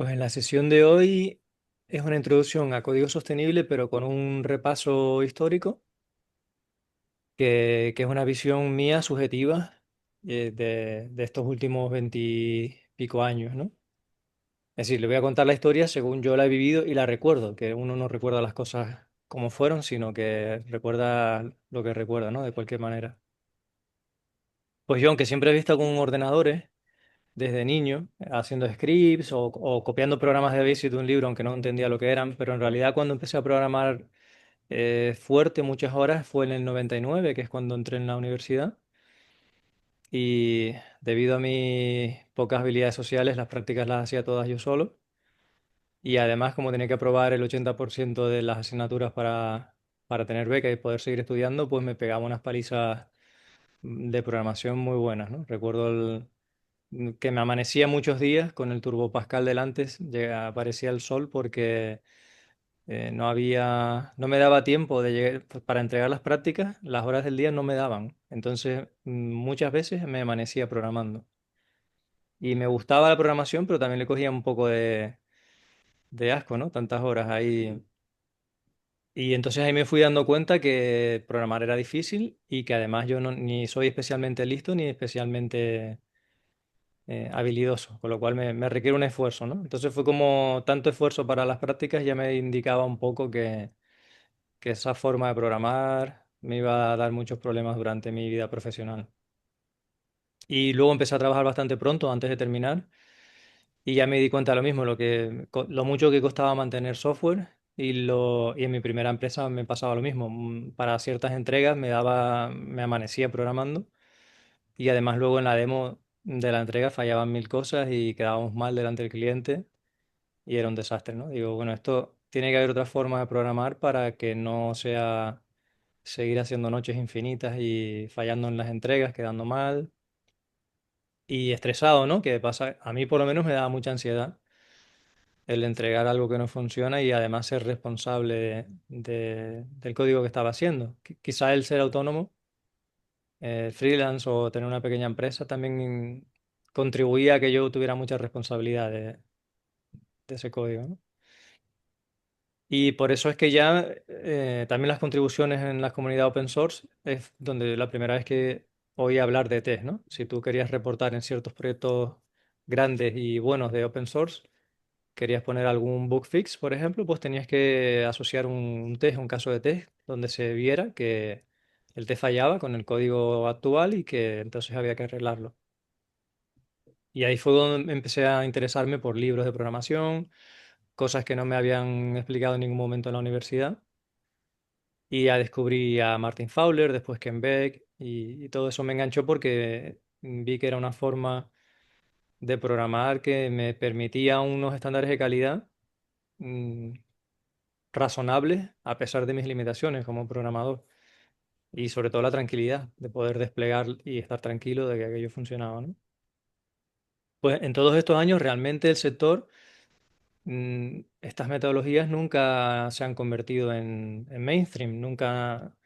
Pues en la sesión de hoy es una introducción a código sostenible, pero con un repaso histórico, que es una visión mía subjetiva de estos últimos 20 y pico años, ¿no? Es decir, le voy a contar la historia según yo la he vivido y la recuerdo, que uno no recuerda las cosas como fueron, sino que recuerda lo que recuerda, ¿no? De cualquier manera. Pues yo, aunque siempre he visto con ordenadores, desde niño, haciendo scripts o copiando programas de Basic de un libro, aunque no entendía lo que eran, pero en realidad cuando empecé a programar fuerte muchas horas fue en el 99, que es cuando entré en la universidad, y debido a mis pocas habilidades sociales, las prácticas las hacía todas yo solo, y además como tenía que aprobar el 80% de las asignaturas para tener beca y poder seguir estudiando, pues me pegaba unas palizas de programación muy buenas, ¿no? Recuerdo que me amanecía muchos días con el Turbo Pascal delante, aparecía el sol porque no me daba tiempo de llegar, pues, para entregar las prácticas, las horas del día no me daban. Entonces, muchas veces me amanecía programando. Y me gustaba la programación, pero también le cogía un poco de asco, ¿no? Tantas horas ahí. Y entonces ahí me fui dando cuenta que programar era difícil y que además yo ni soy especialmente listo ni especialmente habilidoso, con lo cual me requiere un esfuerzo, ¿no? Entonces fue como tanto esfuerzo para las prácticas, ya me indicaba un poco que esa forma de programar me iba a dar muchos problemas durante mi vida profesional. Y luego empecé a trabajar bastante pronto, antes de terminar, y ya me di cuenta de lo mismo, lo mucho que costaba mantener software y en mi primera empresa me pasaba lo mismo. Para ciertas entregas me amanecía programando y además luego en la demo de la entrega fallaban mil cosas y quedábamos mal delante del cliente y era un desastre, ¿no? Digo, bueno, esto tiene que haber otra forma de programar para que no sea seguir haciendo noches infinitas y fallando en las entregas, quedando mal y estresado, ¿no? Que pasa, a mí por lo menos me daba mucha ansiedad el entregar algo que no funciona y además ser responsable del código que estaba haciendo. Quizá el ser autónomo, freelance o tener una pequeña empresa también contribuía a que yo tuviera mucha responsabilidad de ese código, ¿no? Y por eso es que ya también las contribuciones en la comunidad open source es donde la primera vez que oí hablar de test, ¿no? Si tú querías reportar en ciertos proyectos grandes y buenos de open source, querías poner algún bug fix, por ejemplo, pues tenías que asociar un test, un caso de test, donde se viera que el test fallaba con el código actual y que entonces había que arreglarlo. Y ahí fue donde empecé a interesarme por libros de programación, cosas que no me habían explicado en ningún momento en la universidad. Y ya descubrí a Martin Fowler, después Ken Beck, y todo eso me enganchó porque vi que era una forma de programar que me permitía unos estándares de calidad mm, razonables a pesar de mis limitaciones como programador. Y sobre todo la tranquilidad de poder desplegar y estar tranquilo de que aquello funcionaba, ¿no? Pues en todos estos años realmente el sector, estas metodologías nunca se han convertido en mainstream, nunca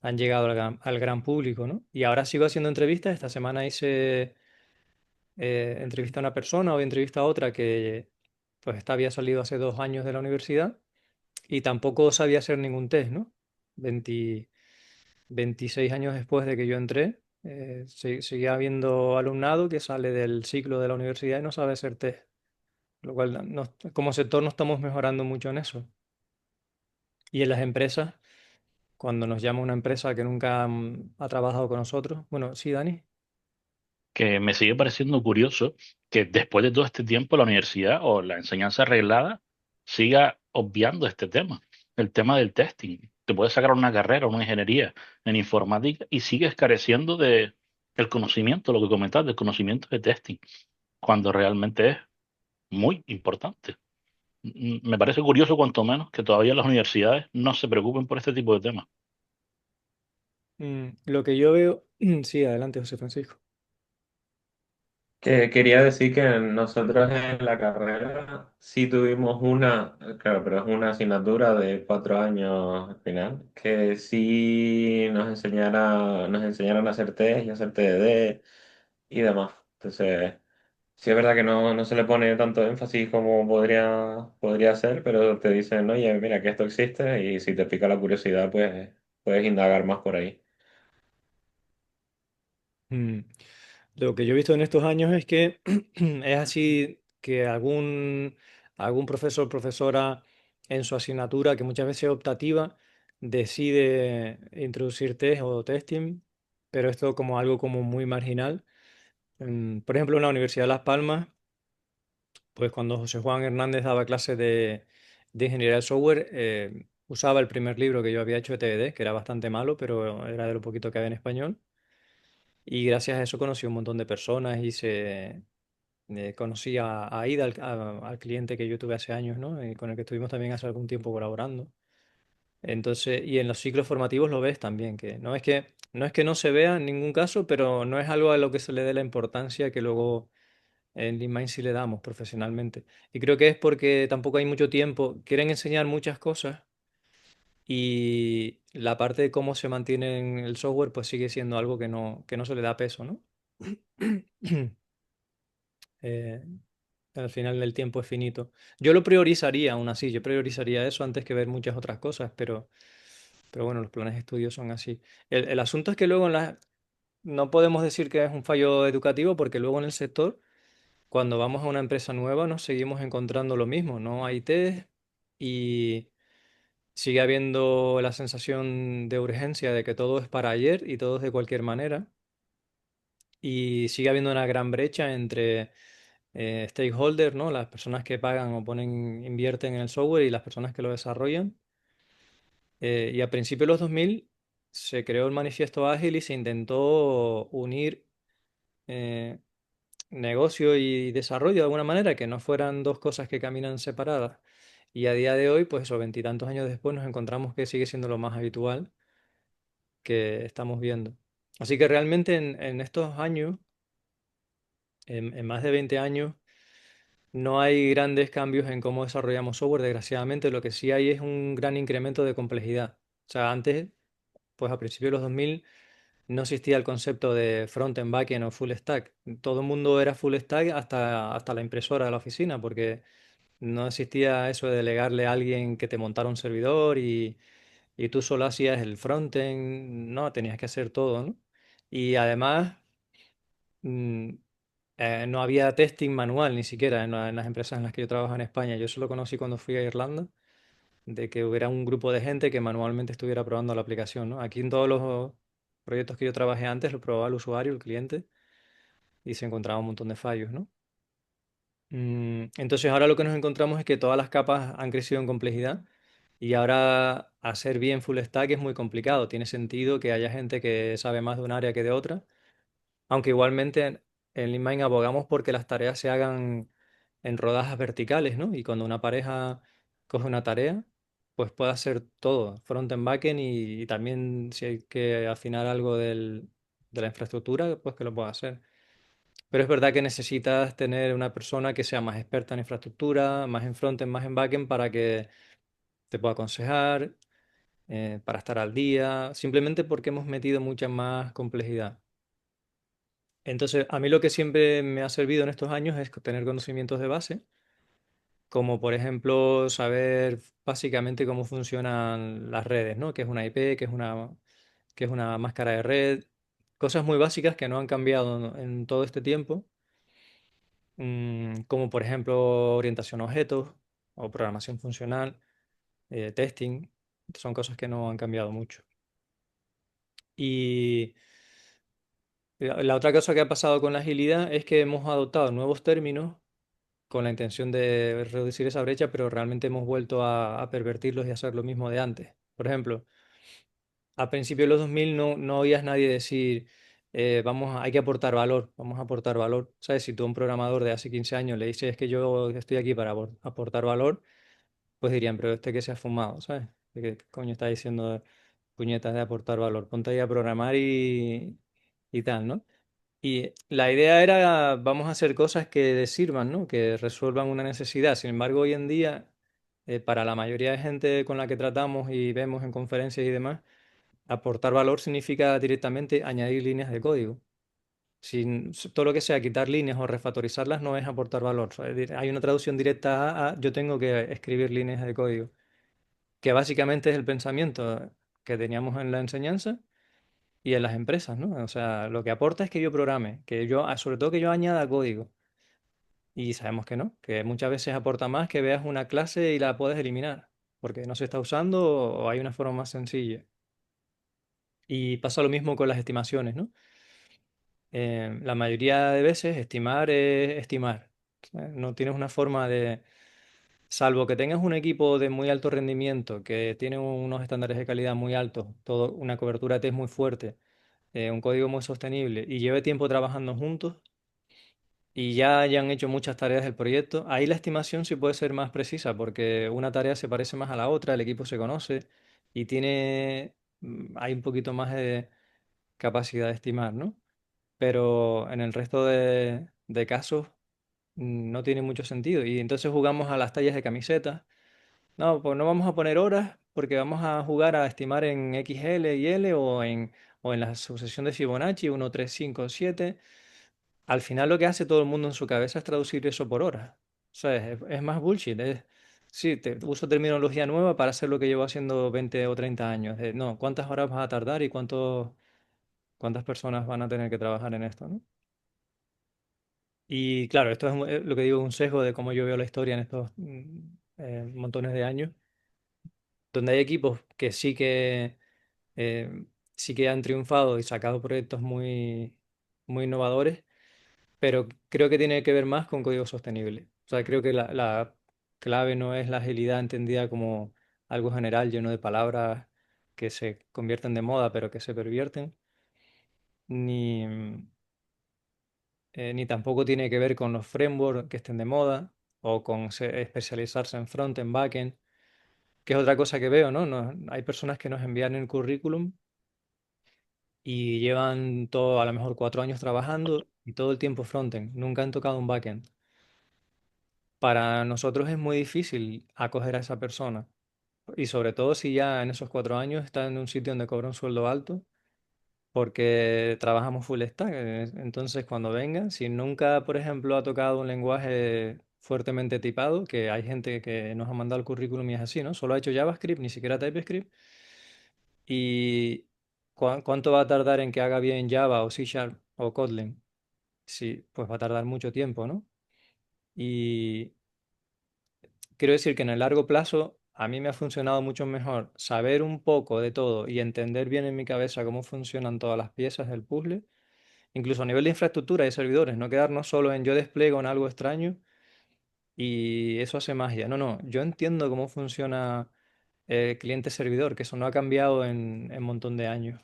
han llegado al gran público, ¿no? Y ahora sigo haciendo entrevistas. Esta semana hice entrevista a una persona, hoy entrevista a otra que pues esta había salido hace 2 años de la universidad y tampoco sabía hacer ningún test, ¿no? 20 26 años después de que yo entré, seguía habiendo alumnado que sale del ciclo de la universidad y no sabe hacer test, lo cual como sector no estamos mejorando mucho en eso. Y en las empresas, cuando nos llama una empresa que nunca ha trabajado con nosotros, bueno, sí, Dani. Que me sigue pareciendo curioso que después de todo este tiempo la universidad o la enseñanza reglada siga obviando este tema, el tema del testing. Te puedes sacar una carrera, una ingeniería en informática y sigues careciendo de el conocimiento, lo que comentabas, del conocimiento de testing, cuando realmente es muy importante. Me parece curioso, cuanto menos, que todavía las universidades no se preocupen por este tipo de temas. Lo que yo veo, sí, adelante, José Francisco. Que quería decir que nosotros en la carrera sí tuvimos una, claro, pero es una asignatura de 4 años al final, que sí nos enseñaron a hacer test y hacer TDD y demás. Entonces, Sí, es verdad que no se le pone tanto énfasis como podría ser, pero te dicen, oye, mira que esto existe y si te pica la curiosidad, pues puedes indagar más por ahí. Mm. Lo que yo he visto en estos años es que es así que algún profesor o profesora en su asignatura, que muchas veces es optativa, decide introducir test o testing, pero esto como algo como muy marginal. Por ejemplo, en la Universidad de Las Palmas, pues cuando José Juan Hernández daba clases de ingeniería del software, usaba el primer libro que yo había hecho de TDD, que era bastante malo, pero era de lo poquito que había en español. Y gracias a eso conocí un montón de personas y conocí a Ida, al cliente que yo tuve hace años, ¿no? Con el que estuvimos también hace algún tiempo colaborando. Entonces, y en los ciclos formativos lo ves también, que no es que no se vea en ningún caso, pero no es algo a lo que se le dé la importancia que luego en DeepMind sí le damos profesionalmente. Y creo que es porque tampoco hay mucho tiempo. Quieren enseñar muchas cosas y la parte de cómo se mantiene en el software pues sigue siendo algo que no se le da peso, ¿no? Eh, Al final el tiempo es finito. Yo lo priorizaría aún así, yo priorizaría eso antes que ver muchas otras cosas, pero bueno, los planes de estudio son así. El asunto es que luego no podemos decir que es un fallo educativo porque luego en el sector, cuando vamos a una empresa nueva, nos seguimos encontrando lo mismo, no hay test y sigue habiendo la sensación de urgencia de que todo es para ayer y todo es de cualquier manera. Y sigue habiendo una gran brecha entre stakeholders, ¿no? Las personas que pagan o invierten en el software y las personas que lo desarrollan. Y a principios de los 2000 se creó el Manifiesto Ágil y se intentó unir eh, negocio y desarrollo de alguna manera, que no fueran dos cosas que caminan separadas. Y a día de hoy, pues eso, veintitantos años después, nos encontramos que sigue siendo lo más habitual que estamos viendo. Así que realmente en estos años, en más de 20 años, no hay grandes cambios en cómo desarrollamos software, desgraciadamente. Lo que sí hay es un gran incremento de complejidad. O sea, antes, pues a principios de los 2000 no existía el concepto de front-end, back-end o full stack. Todo el mundo era full stack hasta la impresora de la oficina, porque no existía eso de delegarle a alguien que te montara un servidor y tú solo hacías el front-end. No, tenías que hacer todo, ¿no? Y además, mm, no había testing manual ni siquiera en las empresas en las que yo trabajo en España. Yo solo conocí cuando fui a Irlanda, de que hubiera un grupo de gente que manualmente estuviera probando la aplicación, ¿no? Aquí en todos los proyectos que yo trabajé antes lo probaba el usuario, el cliente, y se encontraba un montón de fallos, ¿no? Entonces ahora lo que nos encontramos es que todas las capas han crecido en complejidad y ahora hacer bien full stack es muy complicado. Tiene sentido que haya gente que sabe más de un área que de otra, aunque igualmente en LeanMind abogamos porque las tareas se hagan en rodajas verticales, ¿no? Y cuando una pareja coge una tarea, pues puede hacer todo, front-end, back-end y también si hay que afinar algo de la infraestructura, pues que lo pueda hacer. Pero es verdad que necesitas tener una persona que sea más experta en infraestructura, más en front-end, más en back-end para que te pueda aconsejar, para estar al día, simplemente porque hemos metido mucha más complejidad. Entonces, a mí lo que siempre me ha servido en estos años es tener conocimientos de base, como por ejemplo saber básicamente cómo funcionan las redes, ¿no? ¿Qué es una IP? ¿Qué es una máscara de red? Cosas muy básicas que no han cambiado en todo este tiempo, como por ejemplo orientación a objetos o programación funcional, testing, son cosas que no han cambiado mucho. Y la otra cosa que ha pasado con la agilidad es que hemos adoptado nuevos términos con la intención de reducir esa brecha, pero realmente hemos vuelto a pervertirlos y a hacer lo mismo de antes. Por ejemplo, a principios de los 2000 no oías nadie decir, hay que aportar valor, vamos a aportar valor. ¿Sabes? Si tú a un programador de hace 15 años le dices que yo estoy aquí para aportar valor, pues dirían, pero este que se ha fumado, ¿sabes? ¿Qué coño está diciendo puñetas de aportar valor? Ponte ahí a programar y tal, ¿no? Y la idea era, vamos a hacer cosas que sirvan, ¿no? Que resuelvan una necesidad. Sin embargo, hoy en día, para la mayoría de gente con la que tratamos y vemos en conferencias y demás, aportar valor significa directamente añadir líneas de código. O Todo lo que sea quitar líneas o refactorizarlas no es aportar valor. O sea, es decir, hay una traducción directa yo tengo que escribir líneas de código, que básicamente es el pensamiento que teníamos en la enseñanza y en las empresas, ¿no? O sea, lo que aporta es que yo programe, sobre todo que yo añada código. Y sabemos que no, que muchas veces aporta más que veas una clase y la puedes eliminar, porque no se está usando o hay una forma más sencilla. Y pasa lo mismo con las estimaciones, ¿no? La mayoría de veces estimar es estimar. No tienes una forma de, salvo que tengas un equipo de muy alto rendimiento, que tiene unos estándares de calidad muy altos, una cobertura de test muy fuerte, un código muy sostenible y lleve tiempo trabajando juntos y ya hayan hecho muchas tareas del proyecto, ahí la estimación sí puede ser más precisa porque una tarea se parece más a la otra, el equipo se conoce y hay un poquito más de capacidad de estimar, ¿no? Pero en el resto de casos no tiene mucho sentido. Y entonces jugamos a las tallas de camisetas. No, pues no vamos a poner horas porque vamos a jugar a estimar en XL y L o en la sucesión de Fibonacci 1, 3, 5, 7. Al final lo que hace todo el mundo en su cabeza es traducir eso por horas. O sea, es más bullshit. Sí, uso terminología nueva para hacer lo que llevo haciendo 20 o 30 años. No, ¿cuántas horas vas a tardar y cuántas personas van a tener que trabajar en esto, ¿no? Y claro, esto lo que digo, un sesgo de cómo yo veo la historia en estos montones de años, donde hay equipos que sí que han triunfado y sacado proyectos muy, muy innovadores, pero creo que tiene que ver más con código sostenible. O sea, creo que la clave no es la agilidad entendida como algo general lleno de palabras que se convierten de moda, pero que se pervierten, ni, ni tampoco tiene que ver con los frameworks que estén de moda o con especializarse en front, en backend, que es otra cosa que veo, ¿no? Hay personas que nos envían el currículum y llevan a lo mejor 4 años trabajando y todo el tiempo frontend, nunca han tocado un backend. Para nosotros es muy difícil acoger a esa persona y sobre todo si ya en esos 4 años está en un sitio donde cobra un sueldo alto porque trabajamos full stack. Entonces, cuando vengan, si nunca, por ejemplo, ha tocado un lenguaje fuertemente tipado, que hay gente que nos ha mandado el currículum y es así, ¿no? Solo ha hecho JavaScript, ni siquiera TypeScript. ¿Y cuánto va a tardar en que haga bien Java o C Sharp o Kotlin? Sí, pues va a tardar mucho tiempo, ¿no? Y quiero decir que en el largo plazo a mí me ha funcionado mucho mejor saber un poco de todo y entender bien en mi cabeza cómo funcionan todas las piezas del puzzle, incluso a nivel de infraestructura y servidores, no quedarnos solo en yo despliego en algo extraño y eso hace magia. No, no, yo entiendo cómo funciona el cliente-servidor, que eso no ha cambiado en un montón de años.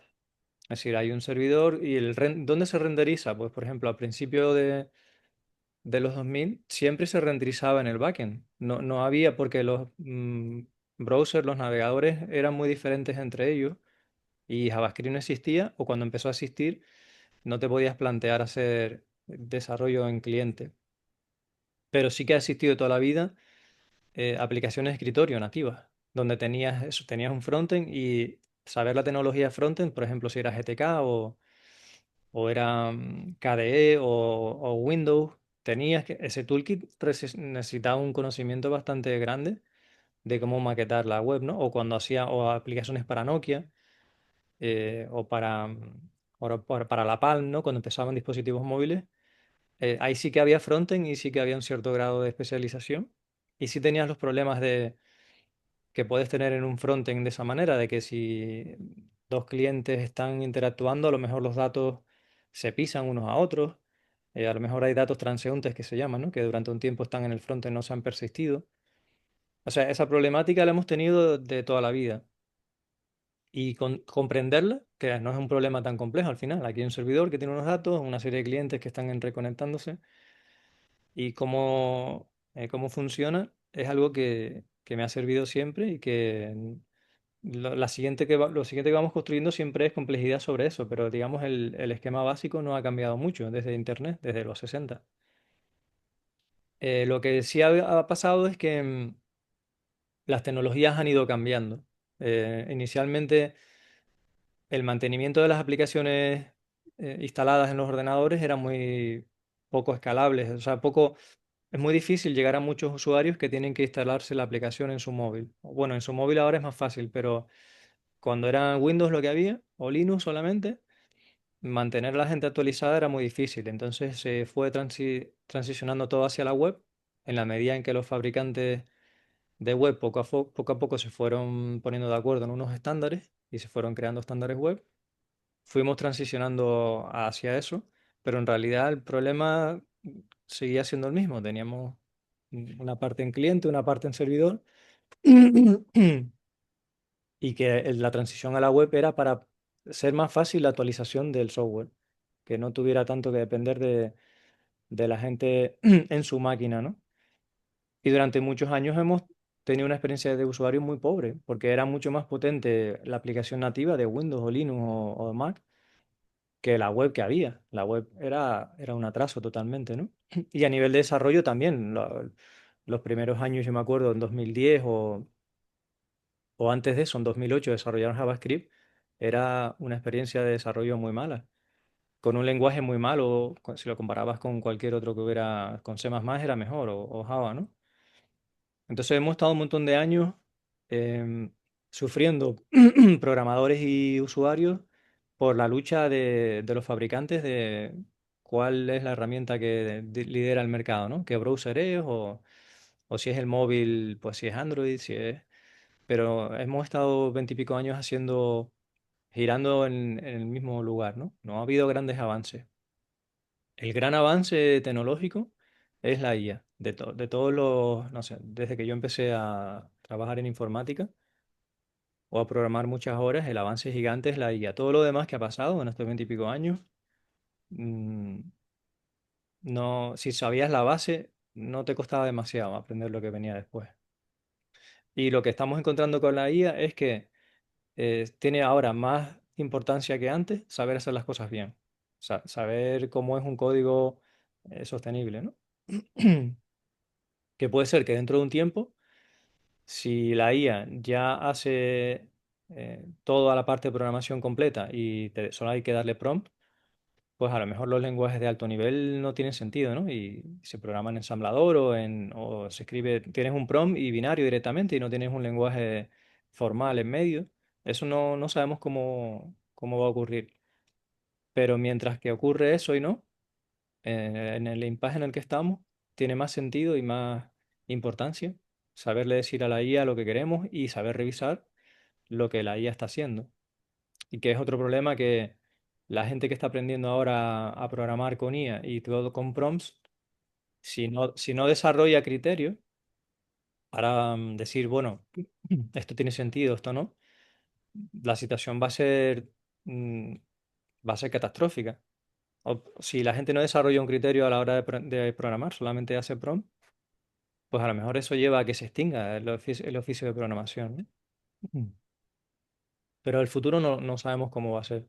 Es decir, hay un servidor y ¿dónde se renderiza? Pues, por ejemplo, al principio de los 2000 siempre se renderizaba en el backend. No, no había porque los browsers, los navegadores eran muy diferentes entre ellos y JavaScript no existía o cuando empezó a existir no te podías plantear hacer desarrollo en cliente. Pero sí que ha existido toda la vida aplicaciones de escritorio nativas, donde tenías eso, tenías un frontend y saber la tecnología frontend, por ejemplo, si era GTK o era KDE o Windows, ese toolkit necesitaba un conocimiento bastante grande de cómo maquetar la web, ¿no? O cuando hacía o aplicaciones para Nokia o para la Palm, ¿no? Cuando empezaban dispositivos móviles, ahí sí que había frontend y sí que había un cierto grado de especialización. Y sí tenías los problemas que puedes tener en un frontend de esa manera, de que si dos clientes están interactuando, a lo mejor los datos se pisan unos a otros, a lo mejor hay datos transeúntes que se llaman, ¿no? Que durante un tiempo están en el frontend, no se han persistido. O sea, esa problemática la hemos tenido de toda la vida. Y comprenderla, que no es un problema tan complejo al final. Aquí hay un servidor que tiene unos datos, una serie de clientes que están reconectándose y cómo funciona es algo que me ha servido siempre y que lo siguiente que vamos construyendo siempre es complejidad sobre eso, pero digamos el esquema básico no ha cambiado mucho desde Internet, desde los 60. Lo que sí ha pasado es que las tecnologías han ido cambiando. Inicialmente el mantenimiento de las aplicaciones instaladas en los ordenadores eran muy poco escalables. O sea, es muy difícil llegar a muchos usuarios que tienen que instalarse la aplicación en su móvil. Bueno, en su móvil ahora es más fácil, pero cuando era Windows lo que había, o Linux solamente, mantener a la gente actualizada era muy difícil. Entonces se fue transicionando todo hacia la web en la medida en que los fabricantes de web poco a poco se fueron poniendo de acuerdo en unos estándares y se fueron creando estándares web. Fuimos transicionando hacia eso, pero en realidad el problema seguía siendo el mismo. Teníamos una parte en cliente, una parte en servidor, y que la transición a la web era para ser más fácil la actualización del software, que no tuviera tanto que depender de la gente en su máquina, ¿no? Y durante muchos años hemos tenido una experiencia de usuario muy pobre, porque era mucho más potente la aplicación nativa de Windows o Linux o Mac que la web que había. La web era un atraso totalmente, ¿no? Y a nivel de desarrollo también. Los primeros años, yo me acuerdo, en 2010 o antes de eso, en 2008, desarrollar JavaScript era una experiencia de desarrollo muy mala, con un lenguaje muy malo. Si lo comparabas con cualquier otro que hubiera, con C++ era mejor, o Java, ¿no? Entonces hemos estado un montón de años em, sufriendo programadores y usuarios por la lucha de los fabricantes de cuál es la herramienta que lidera el mercado, ¿no? ¿Qué browser es? O si es el móvil, pues si es Android, si es... Pero hemos estado veintipico años girando en el mismo lugar, ¿no? No ha habido grandes avances. El gran avance tecnológico es la IA. De todos los, no sé, desde que yo empecé a trabajar en informática o a programar muchas horas, el avance gigante es la IA. Todo lo demás que ha pasado en estos veintipico años, mm, no, si sabías la base, no te costaba demasiado aprender lo que venía después. Y lo que estamos encontrando con la IA es que tiene ahora más importancia que antes saber hacer las cosas bien. Saber cómo es un código sostenible, ¿no? Que puede ser que dentro de un tiempo, si la IA ya hace toda la parte de programación completa y solo hay que darle prompt, pues a lo mejor los lenguajes de alto nivel no tienen sentido, ¿no? Y se programa en ensamblador o se escribe, tienes un prompt y binario directamente y no tienes un lenguaje formal en medio. Eso no sabemos cómo va a ocurrir. Pero mientras que ocurre eso y no, en el impasse en el que estamos, tiene más sentido y más importancia saberle decir a la IA lo que queremos y saber revisar lo que la IA está haciendo. Y que es otro problema que la gente que está aprendiendo ahora a programar con IA y todo con prompts, si no desarrolla criterios para decir, bueno, esto tiene sentido, esto no, la situación mm, va a ser catastrófica. O si la gente no desarrolla un criterio a la hora de programar, solamente hace prompt, pues a lo mejor eso lleva a que se extinga el oficio de programación, ¿no? Ujú. Pero el futuro no sabemos cómo va a ser.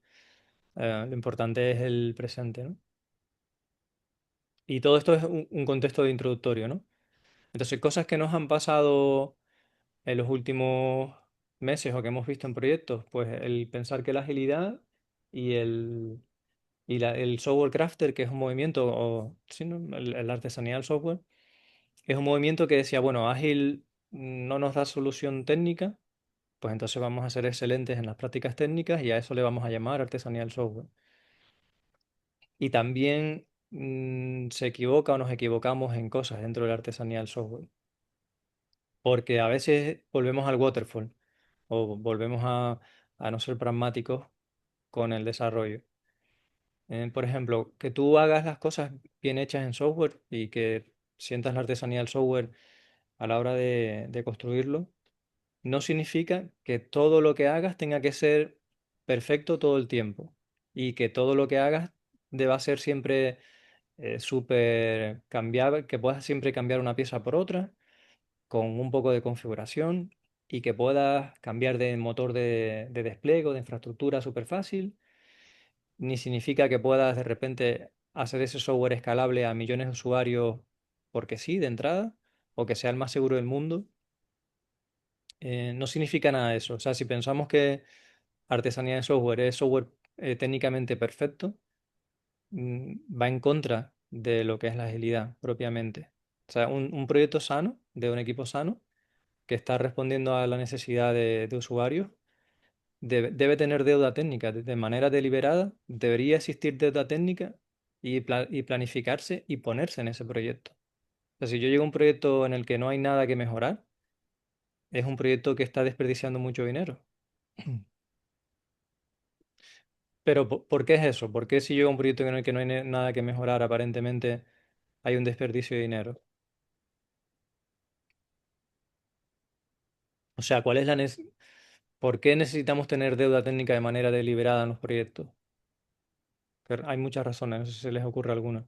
Lo importante es el presente, ¿no? Y todo esto es un contexto de introductorio, ¿no? Entonces, cosas que nos han pasado en los últimos meses o que hemos visto en proyectos, pues el pensar que la agilidad y el software crafter, que es un movimiento, o sí, ¿no? La artesanía del software, es un movimiento que decía, bueno, ágil no nos da solución técnica, pues entonces vamos a ser excelentes en las prácticas técnicas y a eso le vamos a llamar artesanía del software. Y también se equivoca o nos equivocamos en cosas dentro de la artesanía del software, porque a veces volvemos al waterfall o volvemos a no ser pragmáticos con el desarrollo. Por ejemplo, que tú hagas las cosas bien hechas en software y que sientas la artesanía del software a la hora de construirlo, no significa que todo lo que hagas tenga que ser perfecto todo el tiempo y que todo lo que hagas deba ser siempre súper cambiable, que puedas siempre cambiar una pieza por otra con un poco de configuración y que puedas cambiar de motor de despliegue o de infraestructura súper fácil, ni significa que puedas de repente hacer ese software escalable a millones de usuarios porque sí, de entrada, o que sea el más seguro del mundo. No significa nada de eso. O sea, si pensamos que artesanía de software es software técnicamente perfecto, va en contra de lo que es la agilidad propiamente. O sea, un proyecto sano, de un equipo sano, que está respondiendo a la necesidad de usuarios, debe tener deuda técnica. De manera deliberada, debería existir deuda técnica y planificarse y ponerse en ese proyecto. O sea, si yo llego a un proyecto en el que no hay nada que mejorar, es un proyecto que está desperdiciando mucho dinero. Pero, ¿por qué es eso? ¿Por qué si llego a un proyecto en el que no hay nada que mejorar, aparentemente hay un desperdicio de dinero? O sea, ¿por qué necesitamos tener deuda técnica de manera deliberada en los proyectos? Hay muchas razones, no sé si se les ocurre alguna.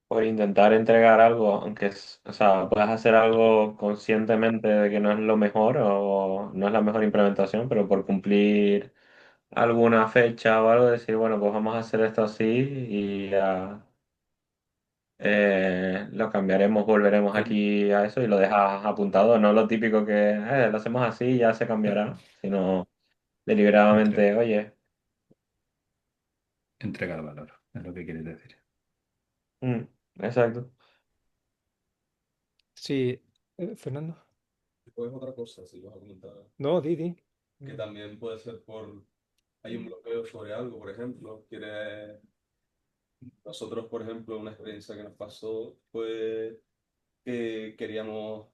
Por intentar entregar algo, aunque o sea, puedas hacer algo conscientemente de que no es lo mejor o no es la mejor implementación, pero por cumplir alguna fecha o algo, decir, bueno, pues vamos a hacer esto así y ya lo cambiaremos, volveremos En- aquí a eso y lo dejas apuntado, no lo típico que lo hacemos así y ya se cambiará, sino entre- deliberadamente, oye, Entregar valor, es lo que quieres decir. mm, exacto. Sí, Fernando. Después otra cosa, si vas a comentar, No, Didi. que también puede ser hay un bloqueo sobre algo, por ejemplo, nosotros, por ejemplo, una experiencia que nos pasó fue que queríamos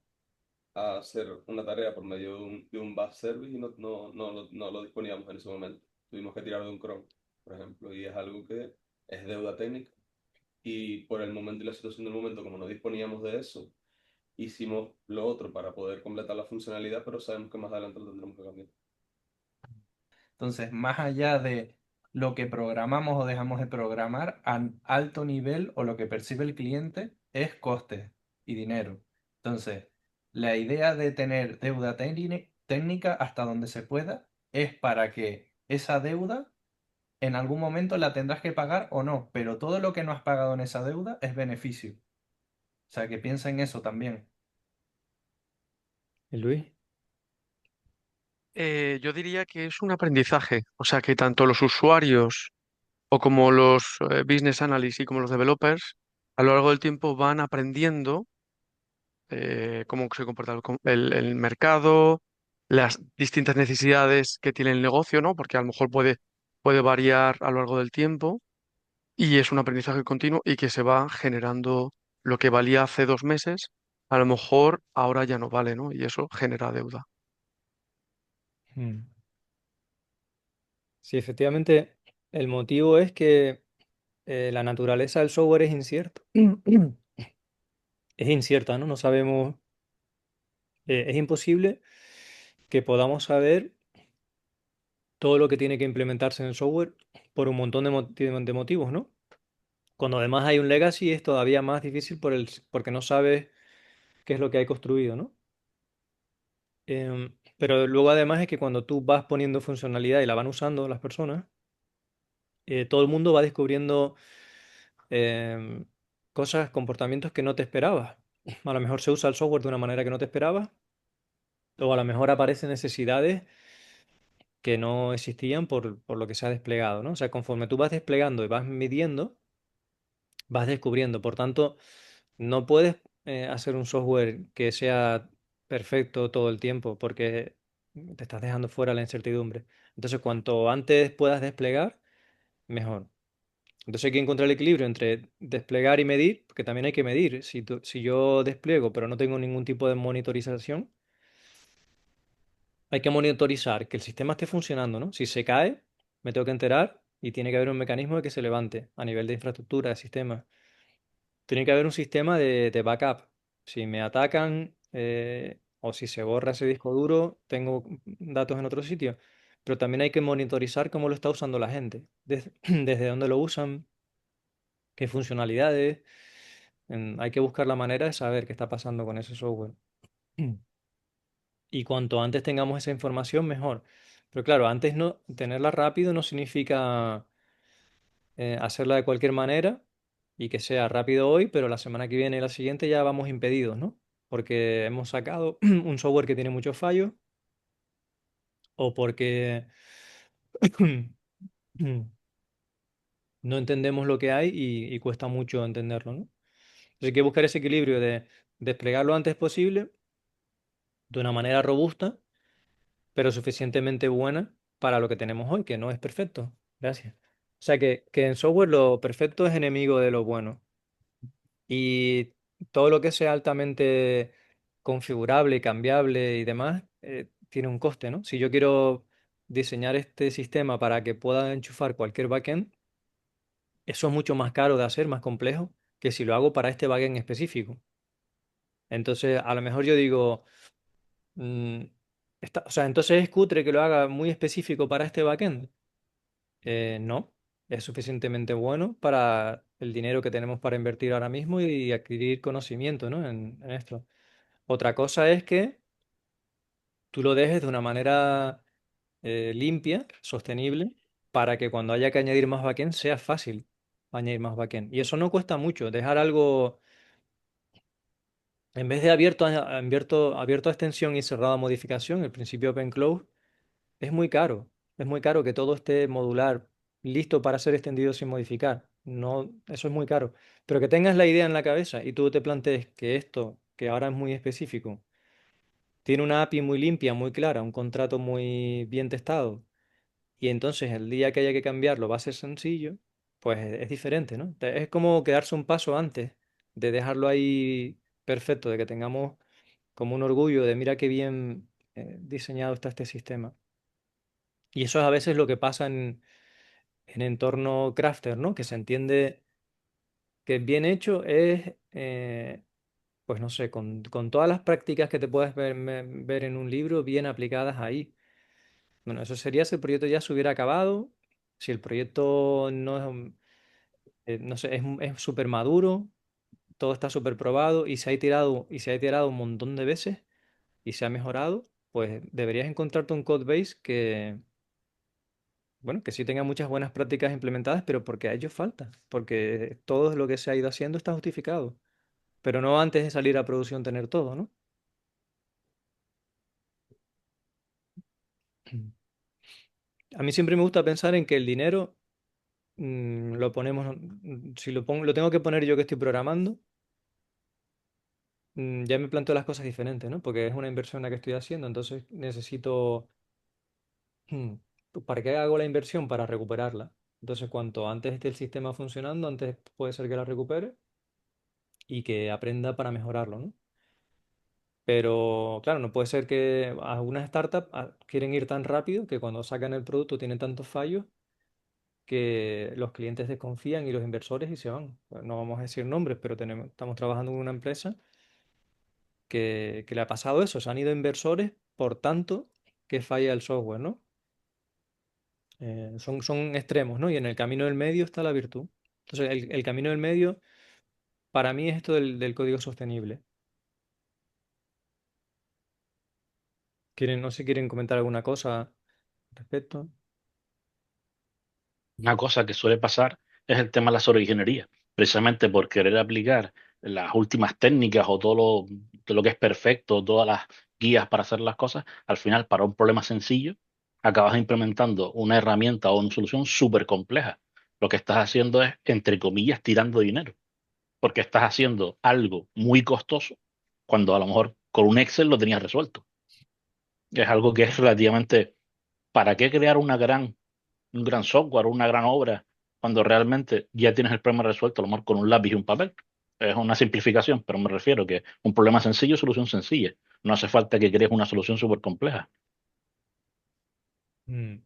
hacer una tarea por medio de un batch service y no lo disponíamos en ese momento. Tuvimos que tirar de un cron, por ejemplo, y es algo que es deuda técnica. Y por el momento y la situación del momento, como no disponíamos de eso, hicimos lo otro para poder completar la funcionalidad, pero sabemos que más adelante lo tendremos que cambiar. Entonces, más allá de lo que programamos o dejamos de programar, a alto nivel o lo que percibe el cliente es coste y dinero. Entonces, la idea de tener deuda técnica hasta donde se pueda es para que esa deuda en algún momento la tendrás que pagar o no, pero todo lo que no has pagado en esa deuda es beneficio. O sea, que piensa en eso también. ¿Y Luis? Yo diría que es un aprendizaje, o sea que tanto los usuarios o como los business analysts y como los developers a lo largo del tiempo van aprendiendo cómo se comporta el mercado, las distintas necesidades que tiene el negocio, ¿no? Porque a lo mejor puede variar a lo largo del tiempo y es un aprendizaje continuo y que se va generando lo que valía hace 2 meses, a lo mejor ahora ya no vale, ¿no? Y eso genera deuda. Mm. Sí, efectivamente, el motivo es que la naturaleza del software es incierto. Es incierta, ¿no? No sabemos, es imposible que podamos saber todo lo que tiene que implementarse en el software por un montón de motivos, ¿no? Cuando además hay un legacy es todavía más difícil porque no sabes qué es lo que hay construido, ¿no? Pero luego además es que cuando tú vas poniendo funcionalidad y la van usando las personas, todo el mundo va descubriendo em, cosas, comportamientos que no te esperabas. A lo mejor se usa el software de una manera que no te esperabas, o a lo mejor aparecen necesidades que no existían por lo que se ha desplegado, ¿no? O sea, conforme tú vas desplegando y vas midiendo, vas descubriendo. Por tanto, no puedes hacer un software que sea perfecto todo el tiempo porque te estás dejando fuera la incertidumbre. Entonces, cuanto antes puedas desplegar, mejor. Entonces hay que encontrar el equilibrio entre desplegar y medir, porque también hay que medir. Si yo despliego pero no tengo ningún tipo de monitorización, hay que monitorizar que el sistema esté funcionando, ¿no? Si se cae, me tengo que enterar y tiene que haber un mecanismo de que se levante a nivel de infraestructura, de sistema. Tiene que haber un sistema de backup. Si me atacan o si se borra ese disco duro, tengo datos en otro sitio. Pero también hay que monitorizar cómo lo está usando la gente, desde dónde lo usan, qué funcionalidades. Hay que buscar la manera de saber qué está pasando con ese software. Y cuanto antes tengamos esa información, mejor. Pero claro, antes no, tenerla rápido no significa hacerla de cualquier manera y que sea rápido hoy, pero la semana que viene y la siguiente ya vamos impedidos, ¿no? Porque hemos sacado un software que tiene muchos fallos o porque no entendemos lo que hay y cuesta mucho entenderlo, ¿no? Entonces hay que buscar ese equilibrio de desplegar lo antes posible de una manera robusta, pero suficientemente buena para lo que tenemos hoy, que no es perfecto. Gracias. O sea que en software lo perfecto es enemigo de lo bueno. Y todo lo que sea altamente configurable, cambiable y demás, tiene un coste, ¿no? Si yo quiero diseñar este sistema para que pueda enchufar cualquier backend, eso es mucho más caro de hacer, más complejo, que si lo hago para este backend específico. Entonces, a lo mejor yo digo, mm, o sea, entonces es cutre que lo haga muy específico para este backend. No, es suficientemente bueno para el dinero que tenemos para invertir ahora mismo y adquirir conocimiento, ¿no? En esto. Otra cosa es que tú lo dejes de una manera limpia, sostenible, para que cuando haya que añadir más backend sea fácil añadir más backend. Y eso no cuesta mucho. Dejar algo, en vez de abierto a extensión y cerrado a modificación, el principio Open Close, es muy caro. Es muy caro que todo esté modular, listo para ser extendido sin modificar. No, eso es muy caro. Pero que tengas la idea en la cabeza y tú te plantees que esto, que ahora es muy específico, tiene una API muy limpia, muy clara, un contrato muy bien testado, y entonces el día que haya que cambiarlo va a ser sencillo, pues es diferente, ¿no? Es como quedarse un paso antes de dejarlo ahí perfecto, de que tengamos como un orgullo de mira qué bien diseñado está este sistema. Y eso es a veces lo que pasa en entorno crafter, ¿no? Que se entiende que bien hecho es, pues no sé, con todas las prácticas que te puedes ver en un libro bien aplicadas ahí. Bueno, eso sería si el proyecto ya se hubiera acabado, si el proyecto no es, no sé, es súper maduro, todo está súper probado y se ha iterado un montón de veces y se ha mejorado, pues deberías encontrarte un code base que, bueno, que sí tenga muchas buenas prácticas implementadas, pero porque a ellos falta, porque todo lo que se ha ido haciendo está justificado, pero no antes de salir a producción tener todo, ¿no? A mí siempre me gusta pensar en que el dinero lo ponemos, si lo tengo que poner yo que estoy programando, ya me planteo las cosas diferentes, ¿no? Porque es una inversión la que estoy haciendo, entonces necesito, mm, ¿para qué hago la inversión? Para recuperarla. Entonces, cuanto antes esté el sistema funcionando, antes puede ser que la recupere y que aprenda para mejorarlo, ¿no? Pero claro, no puede ser que algunas startups quieren ir tan rápido que cuando sacan el producto tienen tantos fallos que los clientes desconfían y los inversores y se van. Bueno, no vamos a decir nombres, pero estamos trabajando en una empresa que le ha pasado eso. Se han ido inversores por tanto que falla el software, ¿no? Son extremos, ¿no? Y en el camino del medio está la virtud. Entonces, el camino del medio para mí es esto del código sostenible. No sé si quieren comentar alguna cosa al respecto. Una cosa que suele pasar es el tema de la sobreingeniería, precisamente por querer aplicar las últimas técnicas o todo lo que es perfecto, todas las guías para hacer las cosas, al final para un problema sencillo acabas implementando una herramienta o una solución súper compleja. Lo que estás haciendo es, entre comillas, tirando dinero, porque estás haciendo algo muy costoso cuando a lo mejor con un Excel lo tenías resuelto. Es algo que es relativamente, ¿para qué crear un gran software, una gran obra, cuando realmente ya tienes el problema resuelto, a lo mejor con un lápiz y un papel? Es una simplificación, pero me refiero que un problema sencillo, solución sencilla. No hace falta que crees una solución súper compleja. Mm.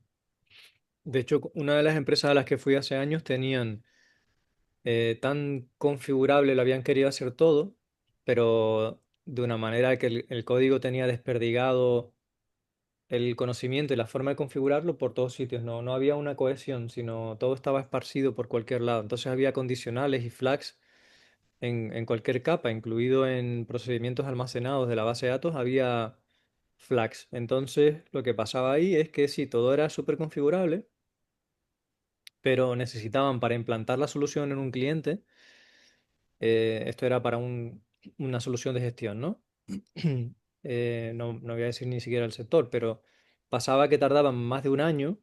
De hecho, una de las empresas a las que fui hace años tenían tan configurable, lo habían querido hacer todo, pero de una manera que el código tenía desperdigado el conocimiento y la forma de configurarlo por todos sitios. No había una cohesión, sino todo estaba esparcido por cualquier lado. Entonces había condicionales y flags en cualquier capa, incluido en procedimientos almacenados de la base de datos, había flags. Entonces lo que pasaba ahí es que sí, todo era súper configurable, pero necesitaban para implantar la solución en un cliente, esto era para una solución de gestión, ¿no? No voy a decir ni siquiera el sector, pero pasaba que tardaban más de un año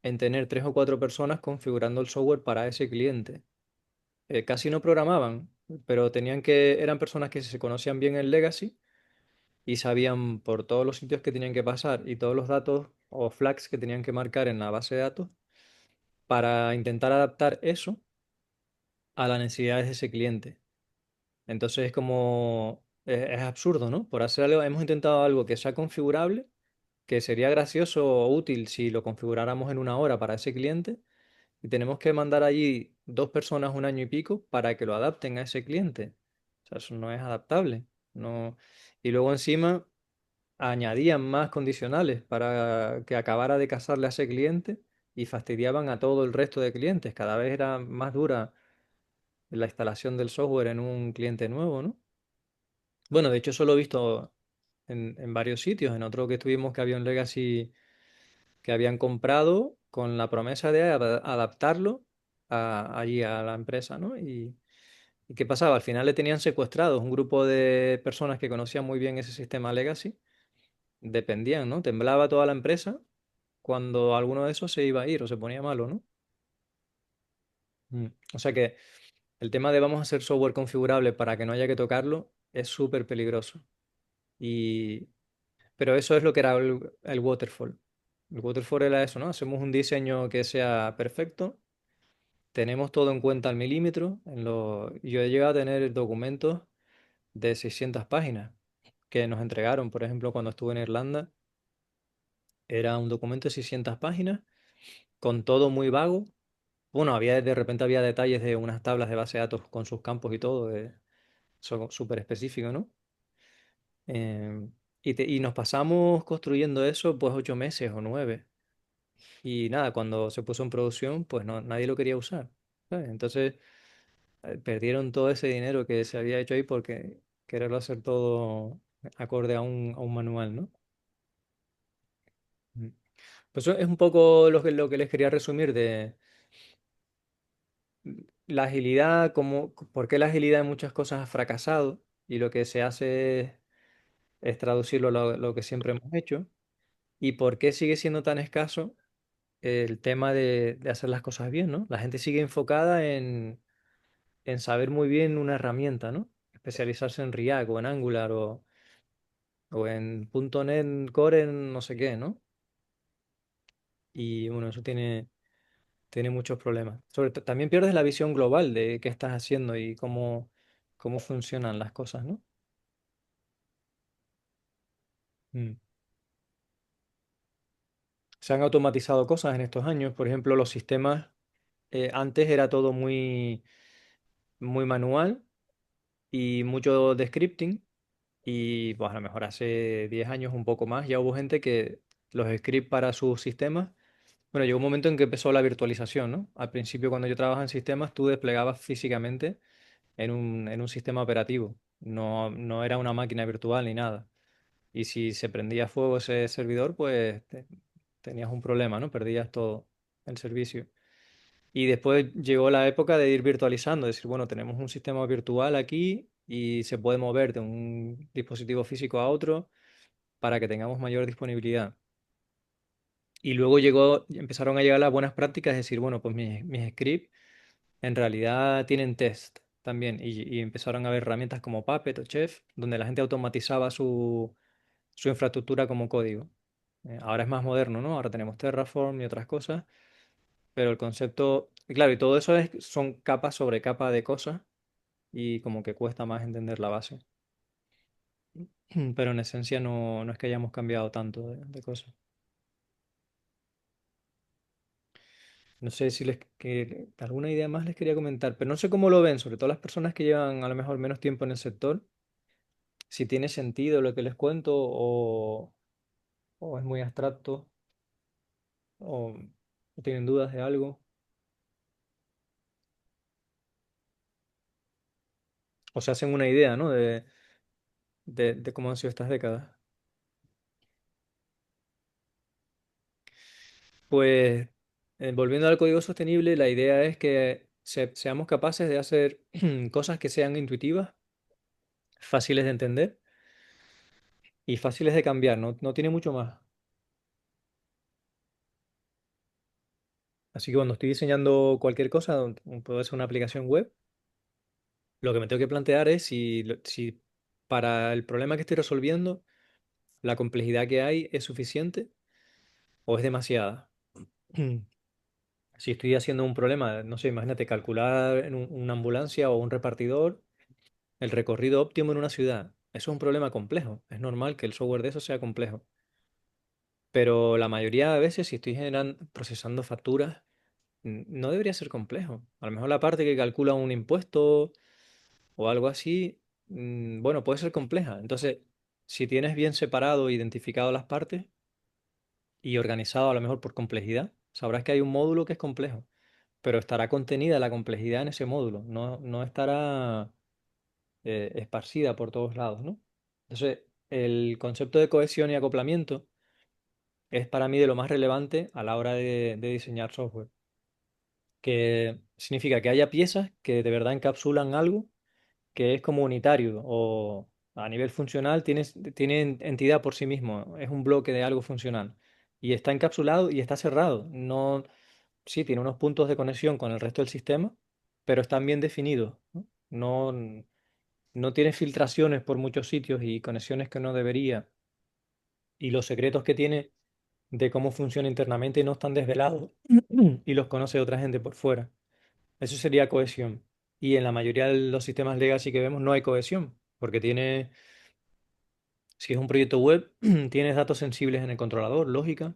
en tener 3 o 4 personas configurando el software para ese cliente. Casi no programaban, pero eran personas que se conocían bien el legacy y sabían por todos los sitios que tenían que pasar y todos los datos o flags que tenían que marcar en la base de datos para intentar adaptar eso a las necesidades de ese cliente. Entonces es como, es absurdo, ¿no? Por hacer algo, hemos intentado algo que sea configurable, que sería gracioso o útil si lo configuráramos en una hora para ese cliente, y tenemos que mandar allí 2 personas un año y pico para que lo adapten a ese cliente. O sea, eso no es adaptable. No. Y luego encima añadían más condicionales para que acabara de casarle a ese cliente y fastidiaban a todo el resto de clientes. Cada vez era más dura la instalación del software en un cliente nuevo, ¿no? Bueno, de hecho eso lo he visto en varios sitios. En otro que estuvimos que había un legacy que habían comprado con la promesa de adaptarlo allí a la empresa, ¿no? ¿Y qué pasaba? Al final le tenían secuestrados un grupo de personas que conocían muy bien ese sistema legacy, dependían, ¿no? Temblaba toda la empresa cuando alguno de esos se iba a ir o se ponía malo, ¿no? O sea que el tema de vamos a hacer software configurable para que no haya que tocarlo es súper peligroso. Y, pero eso es lo que era el waterfall. El waterfall era eso, ¿no? Hacemos un diseño que sea perfecto, tenemos todo en cuenta al milímetro. Yo he llegado a tener documentos de 600 páginas que nos entregaron, por ejemplo, cuando estuve en Irlanda. Era un documento de 600 páginas con todo muy vago. Bueno, de repente había detalles de unas tablas de base de datos con sus campos y todo, súper específico, ¿no? Y nos pasamos construyendo eso pues 8 meses o 9. Y nada, cuando se puso en producción, pues no, nadie lo quería usar, ¿sabes? Entonces perdieron todo ese dinero que se había hecho ahí porque quererlo hacer todo acorde a un manual, ¿no? Mm. Pues eso es un poco lo que les quería resumir de la agilidad, por qué la agilidad en muchas cosas ha fracasado y lo que se hace es traducirlo a lo que siempre hemos hecho y por qué sigue siendo tan escaso el tema de hacer las cosas bien, ¿no? La gente sigue enfocada en saber muy bien una herramienta, ¿no? Especializarse en React o en Angular o en .NET Core en no sé qué, ¿no? Y bueno, eso tiene muchos problemas. También pierdes la visión global de qué estás haciendo y cómo funcionan las cosas, ¿no? Mm. Se han automatizado cosas en estos años. Por ejemplo, los sistemas, antes era todo muy, muy manual y mucho de scripting. Y pues a lo mejor hace 10 años, un poco más, ya hubo gente que los scripts para sus sistemas. Bueno, llegó un momento en que empezó la virtualización, ¿no? Al principio, cuando yo trabajaba en sistemas, tú desplegabas físicamente en un sistema operativo. No, no era una máquina virtual ni nada. Y si se prendía fuego ese servidor, pues tenías un problema, ¿no? Perdías todo el servicio. Y después llegó la época de ir virtualizando, decir, bueno, tenemos un sistema virtual aquí y se puede mover de un dispositivo físico a otro para que tengamos mayor disponibilidad. Y luego empezaron a llegar las buenas prácticas, es decir, bueno, pues mis scripts en realidad tienen test también. Y empezaron a haber herramientas como Puppet o Chef, donde la gente automatizaba su infraestructura como código. Ahora es más moderno, ¿no? Ahora tenemos Terraform y otras cosas, pero el concepto, y claro, y todo eso son capa sobre capa de cosas y como que cuesta más entender la base. Pero en esencia no es que hayamos cambiado tanto de cosas. No sé si alguna idea más les quería comentar, pero no sé cómo lo ven, sobre todo las personas que llevan a lo mejor menos tiempo en el sector, si tiene sentido lo que les cuento o es muy abstracto o tienen dudas de algo o se hacen una idea, ¿no? de cómo han sido estas décadas. Pues volviendo al código sostenible, la idea es que seamos capaces de hacer cosas que sean intuitivas, fáciles de entender y fáciles de cambiar, no tiene mucho más. Así que cuando estoy diseñando cualquier cosa, puede ser una aplicación web, lo que me tengo que plantear es si para el problema que estoy resolviendo, la complejidad que hay es suficiente o es demasiada. Si estoy haciendo un problema, no sé, imagínate calcular en una ambulancia o un repartidor el recorrido óptimo en una ciudad. Eso es un problema complejo. Es normal que el software de eso sea complejo. Pero la mayoría de veces, si estoy procesando facturas, no debería ser complejo. A lo mejor la parte que calcula un impuesto o algo así, bueno, puede ser compleja. Entonces, si tienes bien separado e identificado las partes y organizado a lo mejor por complejidad, sabrás que hay un módulo que es complejo, pero estará contenida la complejidad en ese módulo, no estará esparcida por todos lados, ¿no? Entonces, el concepto de cohesión y acoplamiento es para mí de lo más relevante a la hora de diseñar software, que significa que haya piezas que de verdad encapsulan algo que es como unitario o a nivel funcional tiene entidad por sí mismo, es un bloque de algo funcional y está encapsulado y está cerrado. No, sí, tiene unos puntos de conexión con el resto del sistema, pero están bien definidos, ¿no? No tiene filtraciones por muchos sitios y conexiones que no debería. Y los secretos que tiene de cómo funciona internamente no están desvelados y los conoce otra gente por fuera. Eso sería cohesión. Y en la mayoría de los sistemas legacy que vemos no hay cohesión, porque si es un proyecto web, tienes datos sensibles en el controlador, lógica,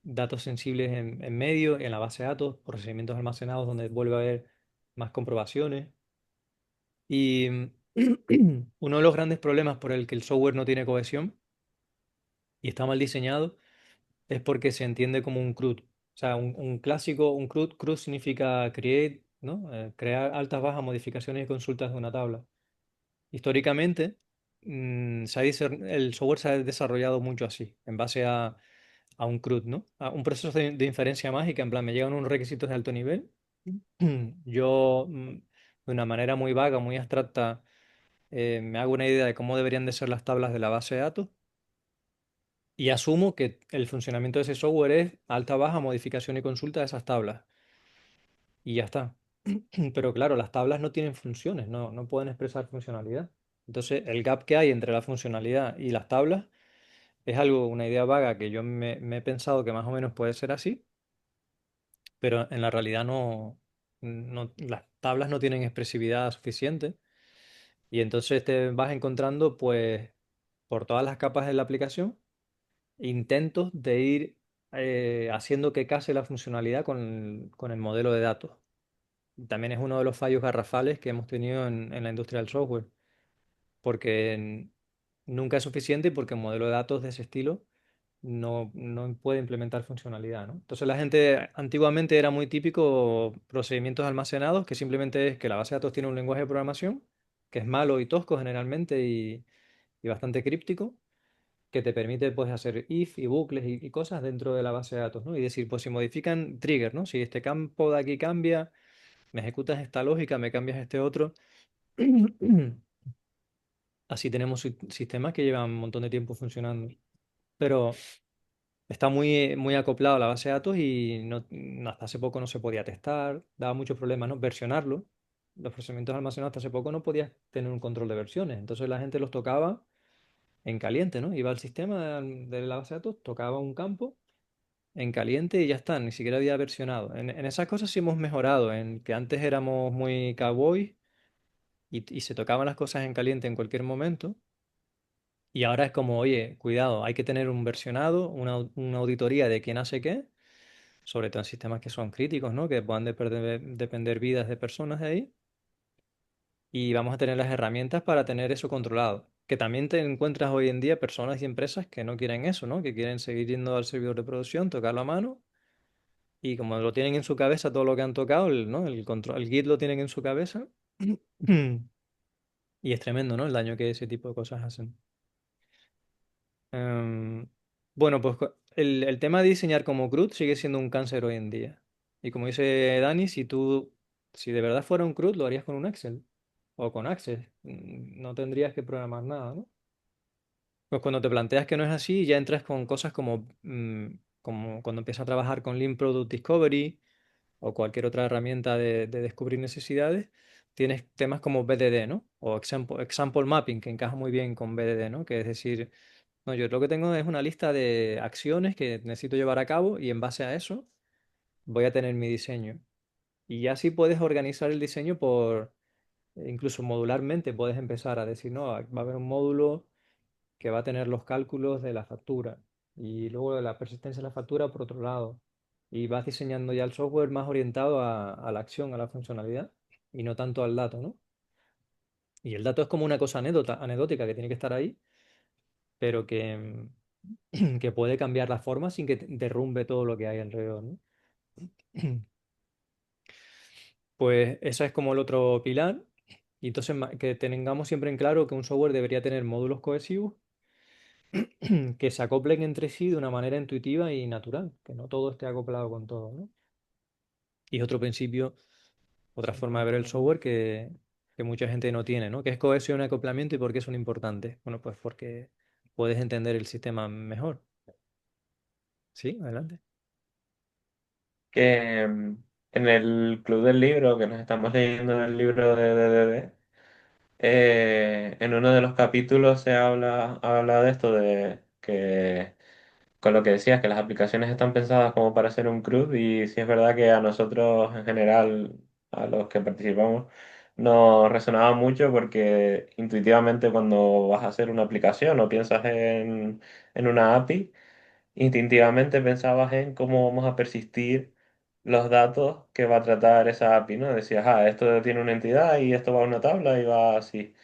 datos sensibles en medio, en la base de datos, procesamientos almacenados donde vuelve a haber más comprobaciones. Y uno de los grandes problemas por el que el software no tiene cohesión y está mal diseñado es porque se entiende como un CRUD. O sea, un clásico, un CRUD significa create, ¿no? Crear altas, bajas, modificaciones y consultas de una tabla. Históricamente, el software se ha desarrollado mucho así, en base a un CRUD, ¿no? A un proceso de inferencia mágica, en plan, me llegan unos requisitos de alto nivel, yo, de una manera muy vaga, muy abstracta, me hago una idea de cómo deberían de ser las tablas de la base de datos y asumo que el funcionamiento de ese software es alta, baja, modificación y consulta de esas tablas. Y ya está. Pero claro, las tablas no tienen funciones, no pueden expresar funcionalidad. Entonces, el gap que hay entre la funcionalidad y las tablas es algo, una idea vaga que yo me he pensado que más o menos puede ser así, pero en la realidad las tablas no tienen expresividad suficiente y entonces te vas encontrando, pues, por todas las capas de la aplicación, intentos de ir haciendo que case la funcionalidad con el modelo de datos. También es uno de los fallos garrafales que hemos tenido en la industria del software, porque nunca es suficiente y porque el modelo de datos de ese estilo no puede implementar funcionalidad, ¿no? Entonces la gente antiguamente era muy típico procedimientos almacenados, que simplemente es que la base de datos tiene un lenguaje de programación, que es malo y tosco generalmente y bastante críptico, que te permite pues hacer if y bucles y cosas dentro de la base de datos, ¿no? Y decir, pues si modifican trigger, ¿no? Si este campo de aquí cambia, me ejecutas esta lógica, me cambias este otro. Así tenemos sistemas que llevan un montón de tiempo funcionando. Pero está muy acoplado a la base de datos y hasta hace poco no se podía testar, daba muchos problemas, ¿no? Versionarlo. Los procesamientos almacenados hasta hace poco no podías tener un control de versiones. Entonces la gente los tocaba en caliente, ¿no? Iba al sistema de la base de datos, tocaba un campo en caliente y ya está, ni siquiera había versionado. En esas cosas sí hemos mejorado, en que antes éramos muy cowboy y se tocaban las cosas en caliente en cualquier momento. Y ahora es como, oye, cuidado, hay que tener un versionado, una auditoría de quién hace qué, sobre todo en sistemas que son críticos, ¿no? Que puedan depender vidas de personas de ahí. Y vamos a tener las herramientas para tener eso controlado. Que también te encuentras hoy en día personas y empresas que no quieren eso, ¿no? Que quieren seguir yendo al servidor de producción, tocarlo a mano. Y como lo tienen en su cabeza todo lo que han tocado, ¿no? El Git lo tienen en su cabeza. Y es tremendo, ¿no? El daño que ese tipo de cosas hacen. Em, bueno, pues el tema de diseñar como CRUD sigue siendo un cáncer hoy en día. Y como dice Dani, si de verdad fuera un CRUD, lo harías con un Excel o con Access. No tendrías que programar nada, ¿no? Pues cuando te planteas que no es así, ya entras con cosas como cuando empiezas a trabajar con Lean Product Discovery o cualquier otra herramienta de descubrir necesidades, tienes temas como BDD, ¿no? O example mapping, que encaja muy bien con BDD, ¿no? Que es decir, no, yo lo que tengo es una lista de acciones que necesito llevar a cabo y en base a eso voy a tener mi diseño. Y ya así puedes organizar el diseño por, incluso modularmente, puedes empezar a decir, no, va a haber un módulo que va a tener los cálculos de la factura y luego la persistencia de la factura por otro lado. Y vas diseñando ya el software más orientado a la acción, a la funcionalidad y no tanto al dato, ¿no? Y el dato es como una cosa anecdótica que tiene que estar ahí, pero que puede cambiar la forma sin que derrumbe todo lo que hay alrededor, ¿no? Pues ese es como el otro pilar. Y entonces que tengamos siempre en claro que un software debería tener módulos cohesivos que se acoplen entre sí de una manera intuitiva y natural, que no todo esté acoplado con todo, ¿no? Y es otro principio, otra Sí, forma de ver el software que mucha gente no tiene, ¿no? ¿Qué es cohesión y acoplamiento y por qué son importantes? Bueno, pues porque puedes entender el sistema mejor. Sí, adelante. Que en el Club del Libro, que nos estamos leyendo el libro de DDD, en uno de los capítulos habla de esto, de que con lo que decías, que las aplicaciones están pensadas como para ser un CRUD y sí es verdad que a nosotros en general, a los que participamos, nos resonaba mucho porque intuitivamente cuando vas a hacer una aplicación o piensas en una API, instintivamente pensabas en cómo vamos a persistir los datos que va a tratar esa API, ¿no? Decías, esto tiene una entidad y esto va a una tabla y va así.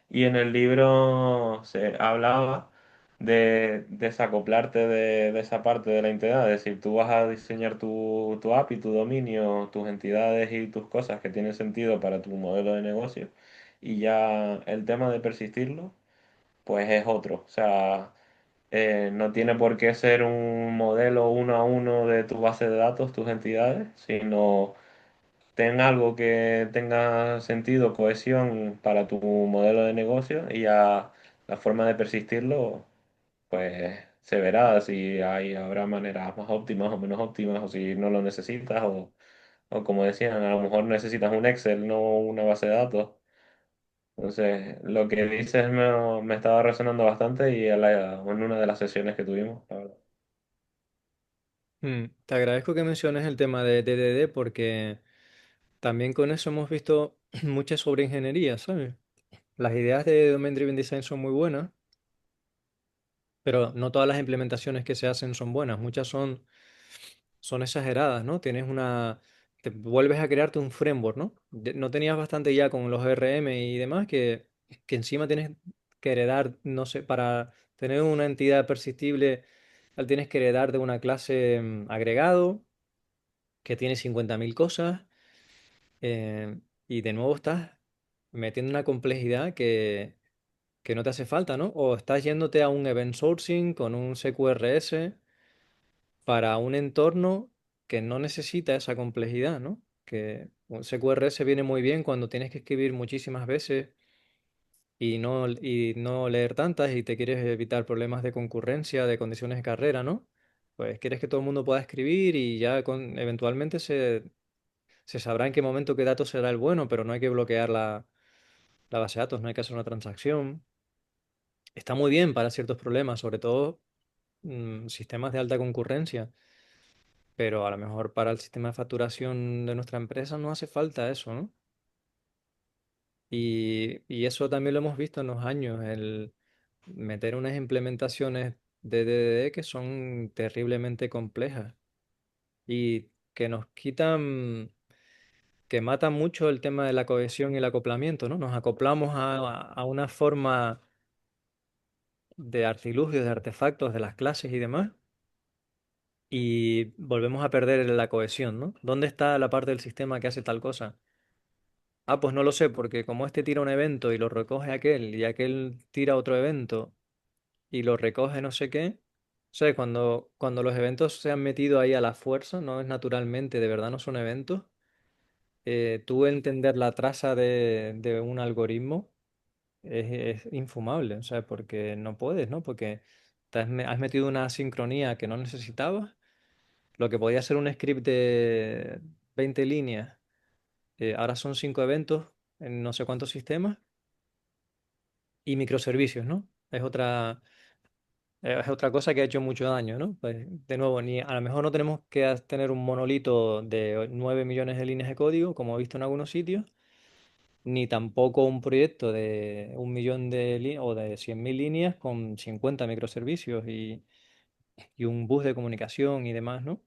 Y en el libro se hablaba de desacoplarte de esa parte de la entidad, es decir, tú vas a diseñar tu API, tu dominio, tus entidades y tus cosas que tienen sentido para tu modelo de negocio, y ya el tema de persistirlo, pues es otro. O sea, no tiene por qué ser un modelo uno a uno de tu base de datos, tus entidades, sino ten algo que tenga sentido, cohesión para tu modelo de negocio y ya la forma de persistirlo, pues se verá si habrá maneras más óptimas o menos óptimas o si no lo necesitas o como decían, a lo mejor necesitas un Excel, no una base de datos. Entonces, lo que dices me estaba resonando bastante y en una de las sesiones que tuvimos, la verdad. Te agradezco que menciones el tema de DDD porque también con eso hemos visto mucha sobreingeniería, ¿sabes? Las ideas de Domain Driven Design son muy buenas, pero no todas las implementaciones que se hacen son buenas. Muchas son exageradas, ¿no? Te vuelves a crearte un framework, ¿no? No tenías bastante ya con los RM y demás que encima tienes que heredar, no sé, para tener una entidad persistible, tienes que heredar de una clase agregado que tiene 50.000 cosas y de nuevo estás metiendo una complejidad que no te hace falta, ¿no? O estás yéndote a un event sourcing con un CQRS para un entorno que no necesita esa complejidad, ¿no? Que un CQRS viene muy bien cuando tienes que escribir muchísimas veces y no leer tantas y te quieres evitar problemas de concurrencia, de condiciones de carrera, ¿no? Pues quieres que todo el mundo pueda escribir y ya eventualmente se sabrá en qué momento qué dato será el bueno, pero no hay que bloquear la base de datos, no hay que hacer una transacción. Está muy bien para ciertos problemas, sobre todo sistemas de alta concurrencia, pero a lo mejor para el sistema de facturación de nuestra empresa no hace falta eso, ¿no? Y eso también lo hemos visto en los años, el meter unas implementaciones de DDD que son terriblemente complejas y que nos quitan, que matan mucho el tema de la cohesión y el acoplamiento, ¿no? Nos acoplamos a una forma de artilugios, de artefactos, de las clases y demás, y volvemos a perder la cohesión, ¿no? ¿Dónde está la parte del sistema que hace tal cosa? Ah, pues no lo sé, porque como este tira un evento y lo recoge aquel, y aquel tira otro evento y lo recoge no sé qué. O sea, cuando los eventos se han metido ahí a la fuerza, no es naturalmente, de verdad no son eventos, tú entender la traza de un algoritmo es infumable, o sea, porque no puedes, ¿no? Porque has metido una sincronía que no necesitabas. Lo que podía ser un script 20 líneas, ahora son 5 eventos en no sé cuántos sistemas y microservicios, ¿no? Es otra cosa que ha hecho mucho daño, ¿no? Pues, de nuevo, a lo mejor no tenemos que tener un monolito de 9 millones de líneas de código, como he visto en algunos sitios, ni tampoco un proyecto de 1 millón de líneas o de 100.000 líneas con 50 microservicios y un bus de comunicación y demás, ¿no?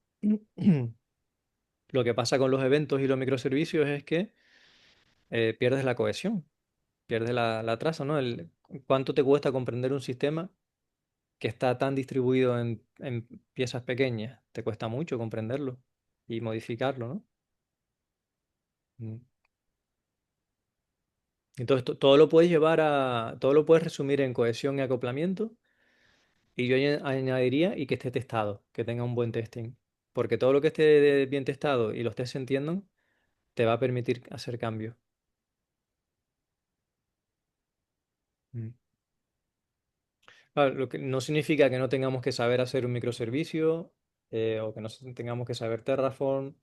Lo que pasa con los eventos y los microservicios es que pierdes la cohesión, pierdes la traza, ¿no? ¿Cuánto te cuesta comprender un sistema que está tan distribuido en piezas pequeñas? Te cuesta mucho comprenderlo y modificarlo, ¿no? Mm. Entonces, todo lo puedes todo lo puedes resumir en cohesión y acoplamiento. Y yo añadiría y que esté testado, que tenga un buen testing. Porque todo lo que esté bien testado y los tests se entiendan, te va a permitir hacer cambios. Mm. Claro, lo que no significa que no tengamos que saber hacer un microservicio o que no tengamos que saber Terraform.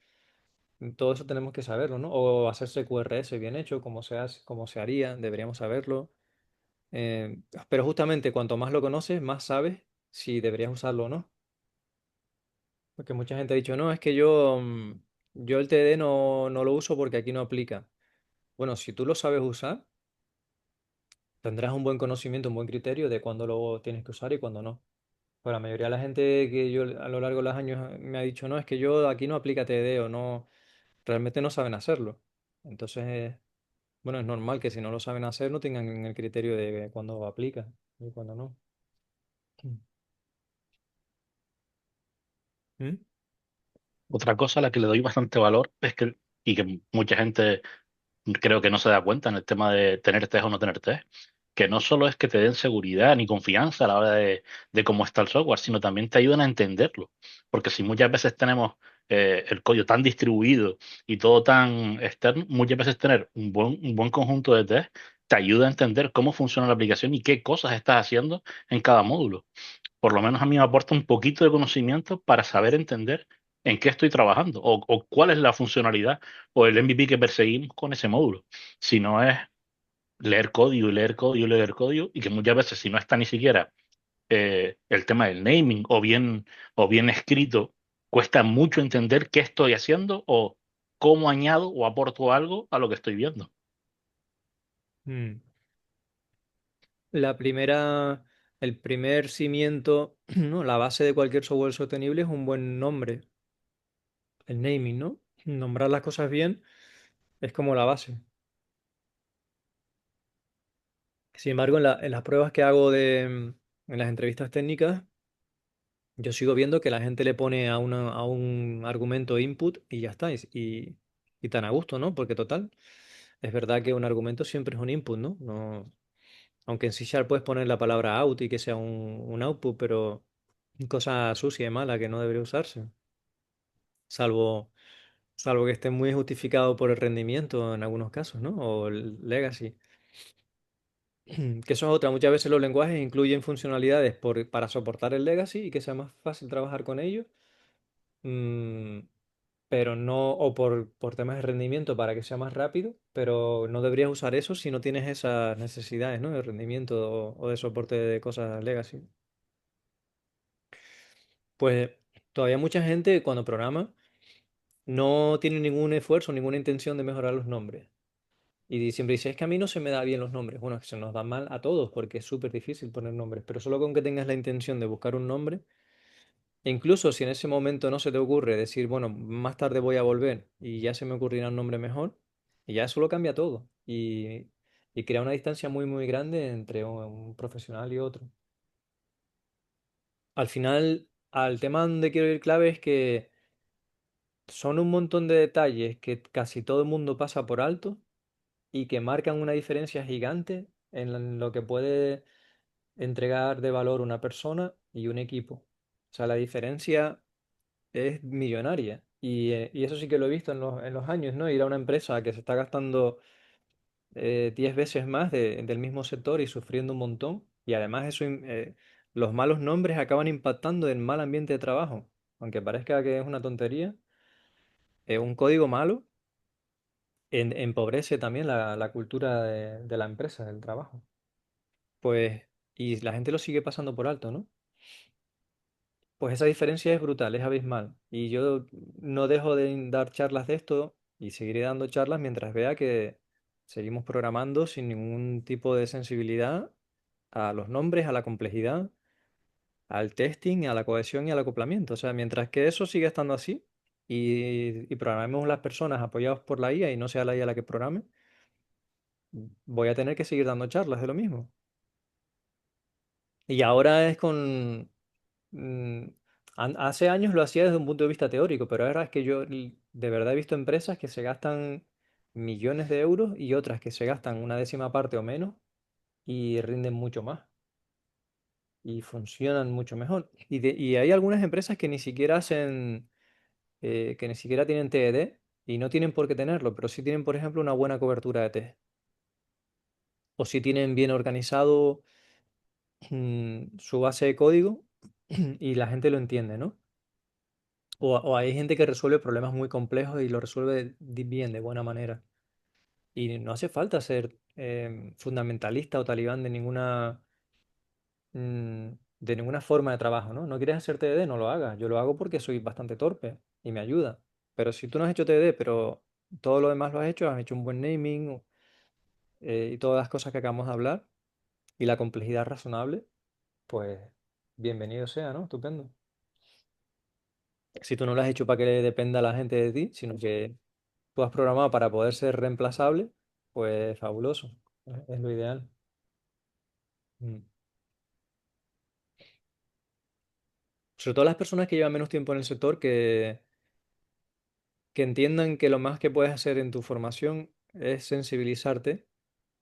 Todo eso tenemos que saberlo, ¿no? O hacerse QRS bien hecho, como se haría, deberíamos saberlo. Eh, pero justamente cuanto más lo conoces, más sabes si deberías usarlo o no. Porque mucha gente ha dicho, no, es que yo el TD no lo uso porque aquí no aplica. Bueno, si tú lo sabes usar, tendrás un buen conocimiento, un buen criterio de cuándo lo tienes que usar y cuándo no. Pero la mayoría de la gente que yo a lo largo de los años me ha dicho, no, es que yo aquí no aplica TD o no, realmente no saben hacerlo. Entonces, bueno, es normal que si no lo saben hacer no tengan el criterio de cuándo aplica y cuándo no. ¿Mm? Otra cosa a la que le doy bastante valor es que, y que mucha gente creo que no se da cuenta en el tema de tener test o no tener test, que no solo es que te den seguridad ni confianza a la hora de cómo está el software, sino también te ayudan a entenderlo. Porque si muchas veces tenemos el código tan distribuido y todo tan externo, muchas veces tener un buen conjunto de test te ayuda a entender cómo funciona la aplicación y qué cosas estás haciendo en cada módulo. Por lo menos a mí me aporta un poquito de conocimiento para saber entender en qué estoy trabajando o cuál es la funcionalidad o el MVP que perseguimos con ese módulo. Si no es leer código y leer código y leer código, y que muchas veces si no está ni siquiera el tema del naming o bien escrito, cuesta mucho entender qué estoy haciendo o cómo añado o aporto algo a lo que estoy viendo. Mm. La primera, el primer cimiento, ¿no? La base de cualquier software sostenible es un buen nombre, el naming, ¿no? Nombrar las cosas bien es como la base. Sin embargo, en las pruebas que hago en las entrevistas técnicas, yo sigo viendo que la gente le pone a un argumento input y ya está, y tan a gusto, ¿no? Porque total, es verdad que un argumento siempre es un input, ¿no? Aunque en C# puedes poner la palabra out y que sea un output, pero cosa sucia y mala que no debería usarse, salvo, salvo que esté muy justificado por el rendimiento en algunos casos, ¿no? O el legacy. Que eso es otra, muchas veces los lenguajes incluyen funcionalidades para soportar el legacy y que sea más fácil trabajar con ellos, mm, pero no, o por temas de rendimiento para que sea más rápido, pero no deberías usar eso si no tienes esas necesidades, ¿no? De rendimiento o de soporte de cosas legacy. Pues todavía mucha gente cuando programa no tiene ningún esfuerzo, ninguna intención de mejorar los nombres. Y siempre dice, es que a mí no se me da bien los nombres. Bueno, es que se nos da mal a todos porque es súper difícil poner nombres, pero solo con que tengas la intención de buscar un nombre, e incluso si en ese momento no se te ocurre decir, bueno, más tarde voy a volver y ya se me ocurrirá un nombre mejor, y ya eso lo cambia todo y crea una distancia muy, muy grande entre un profesional y otro. Al final, al tema donde quiero ir clave es que son un montón de detalles que casi todo el mundo pasa por alto y que marcan una diferencia gigante en lo que puede entregar de valor una persona y un equipo. O sea, la diferencia es millonaria. Y eso sí que lo he visto en los años, ¿no? Ir a una empresa que se está gastando 10 veces más del mismo sector y sufriendo un montón. Y además los malos nombres acaban impactando en mal ambiente de trabajo. Aunque parezca que es una tontería, un código malo empobrece también la cultura de la empresa, del trabajo. Pues, y la gente lo sigue pasando por alto, ¿no? Pues esa diferencia es brutal, es abismal. Y yo no dejo de dar charlas de esto y seguiré dando charlas mientras vea que seguimos programando sin ningún tipo de sensibilidad a los nombres, a la complejidad, al testing, a la cohesión y al acoplamiento. O sea, mientras que eso siga estando así y programemos las personas apoyados por la IA y no sea la IA la que programe, voy a tener que seguir dando charlas de lo mismo. Y ahora es con... mm, hace años lo hacía desde un punto de vista teórico, pero ahora es que yo de verdad he visto empresas que se gastan millones de euros y otras que se gastan una décima parte o menos y rinden mucho más y funcionan mucho mejor. Y hay algunas empresas que ni siquiera hacen, que ni siquiera tienen TED y no tienen por qué tenerlo, pero sí tienen, por ejemplo, una buena cobertura de test. O si tienen bien organizado su base de código y la gente lo entiende, ¿no? O hay gente que resuelve problemas muy complejos y lo resuelve bien, de buena manera. Y no hace falta ser fundamentalista o talibán de ninguna forma de trabajo, ¿no? No quieres hacer TDD, no lo hagas. Yo lo hago porque soy bastante torpe y me ayuda. Pero si tú no has hecho TDD, pero todo lo demás lo has hecho un buen naming y todas las cosas que acabamos de hablar y la complejidad razonable, pues bienvenido sea, ¿no? Estupendo. Si tú no lo has hecho para que dependa la gente de ti, sino que tú has programado para poder ser reemplazable, pues fabuloso. Es lo ideal. Mm. Sobre todo las personas que llevan menos tiempo en el sector, que entiendan que lo más que puedes hacer en tu formación es sensibilizarte,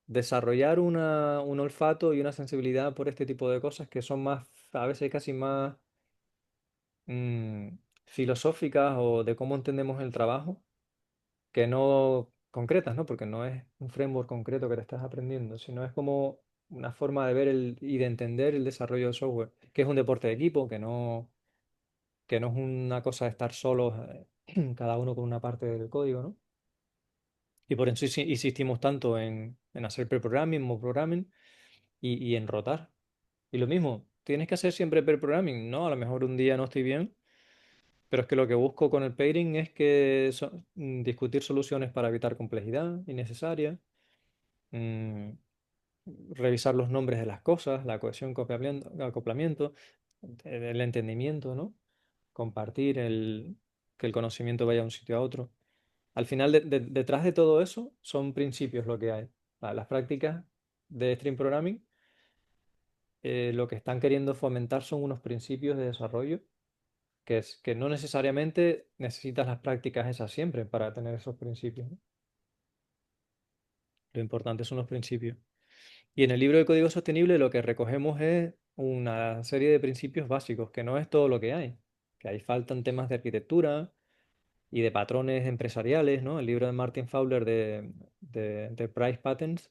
desarrollar un olfato y una sensibilidad por este tipo de cosas que son más, a veces casi más mm, filosóficas o de cómo entendemos el trabajo que no concretas, ¿no? Porque no es un framework concreto que te estás aprendiendo, sino es como una forma de ver y de entender el desarrollo de software, que es un deporte de equipo, que no es una cosa de estar solos, cada uno con una parte del código, ¿no? Y por eso insistimos tanto en hacer pre-programming, mob programming y en rotar. Y lo mismo, tienes que hacer siempre pre-programming, ¿no? A lo mejor un día no estoy bien, pero es que lo que busco con el pairing es que discutir soluciones para evitar complejidad innecesaria, mm, revisar los nombres de las cosas, la cohesión, acoplamiento, el entendimiento, ¿no? Compartir que el conocimiento vaya de un sitio a otro. Al final, detrás de todo eso, son principios lo que hay. Las prácticas de Stream Programming, lo que están queriendo fomentar son unos principios de desarrollo, que es que no necesariamente necesitas las prácticas esas siempre para tener esos principios, ¿no? Lo importante son los principios. Y en el libro de código sostenible lo que recogemos es una serie de principios básicos, que no es todo lo que ahí faltan temas de arquitectura y de patrones empresariales, ¿no? El libro de Martin Fowler de Price Patterns,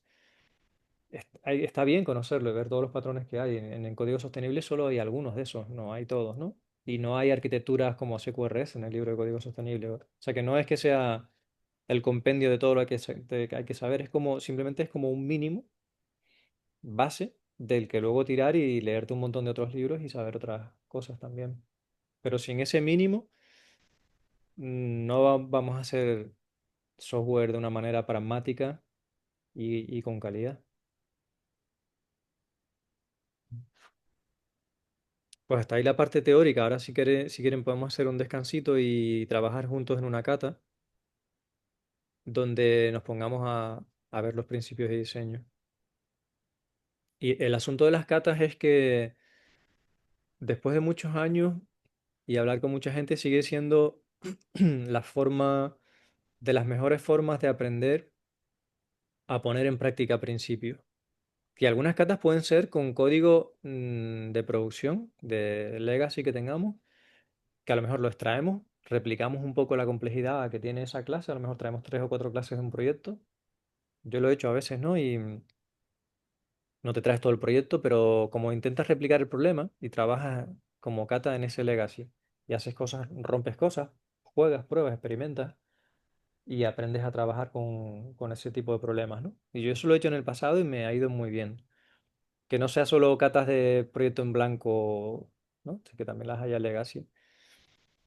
está bien conocerlo y ver todos los patrones que hay. En el código sostenible solo hay algunos de esos, no hay todos, ¿no? Y no hay arquitecturas como CQRS en el libro de código sostenible. O sea que no es que sea el compendio de todo lo que hay que saber, es como, simplemente es como un mínimo base del que luego tirar y leerte un montón de otros libros y saber otras cosas también. Pero sin ese mínimo, no vamos a hacer software de una manera pragmática y con calidad. Pues hasta ahí la parte teórica. Ahora si quieren podemos hacer un descansito y trabajar juntos en una cata donde nos pongamos a ver los principios de diseño. Y el asunto de las catas es que después de muchos años y hablar con mucha gente sigue siendo la forma de las mejores formas de aprender a poner en práctica principios. Y algunas catas pueden ser con código de producción, de legacy que tengamos, que a lo mejor lo extraemos, replicamos un poco la complejidad que tiene esa clase, a lo mejor traemos 3 o 4 clases de un proyecto. Yo lo he hecho a veces, ¿no? Y no te traes todo el proyecto, pero como intentas replicar el problema y trabajas como cata en ese legacy y haces cosas, rompes cosas, juegas, pruebas, experimentas y aprendes a trabajar con ese tipo de problemas, ¿no? Y yo eso lo he hecho en el pasado y me ha ido muy bien. Que no sea solo catas de proyecto en blanco, ¿no? Que también las haya legacy.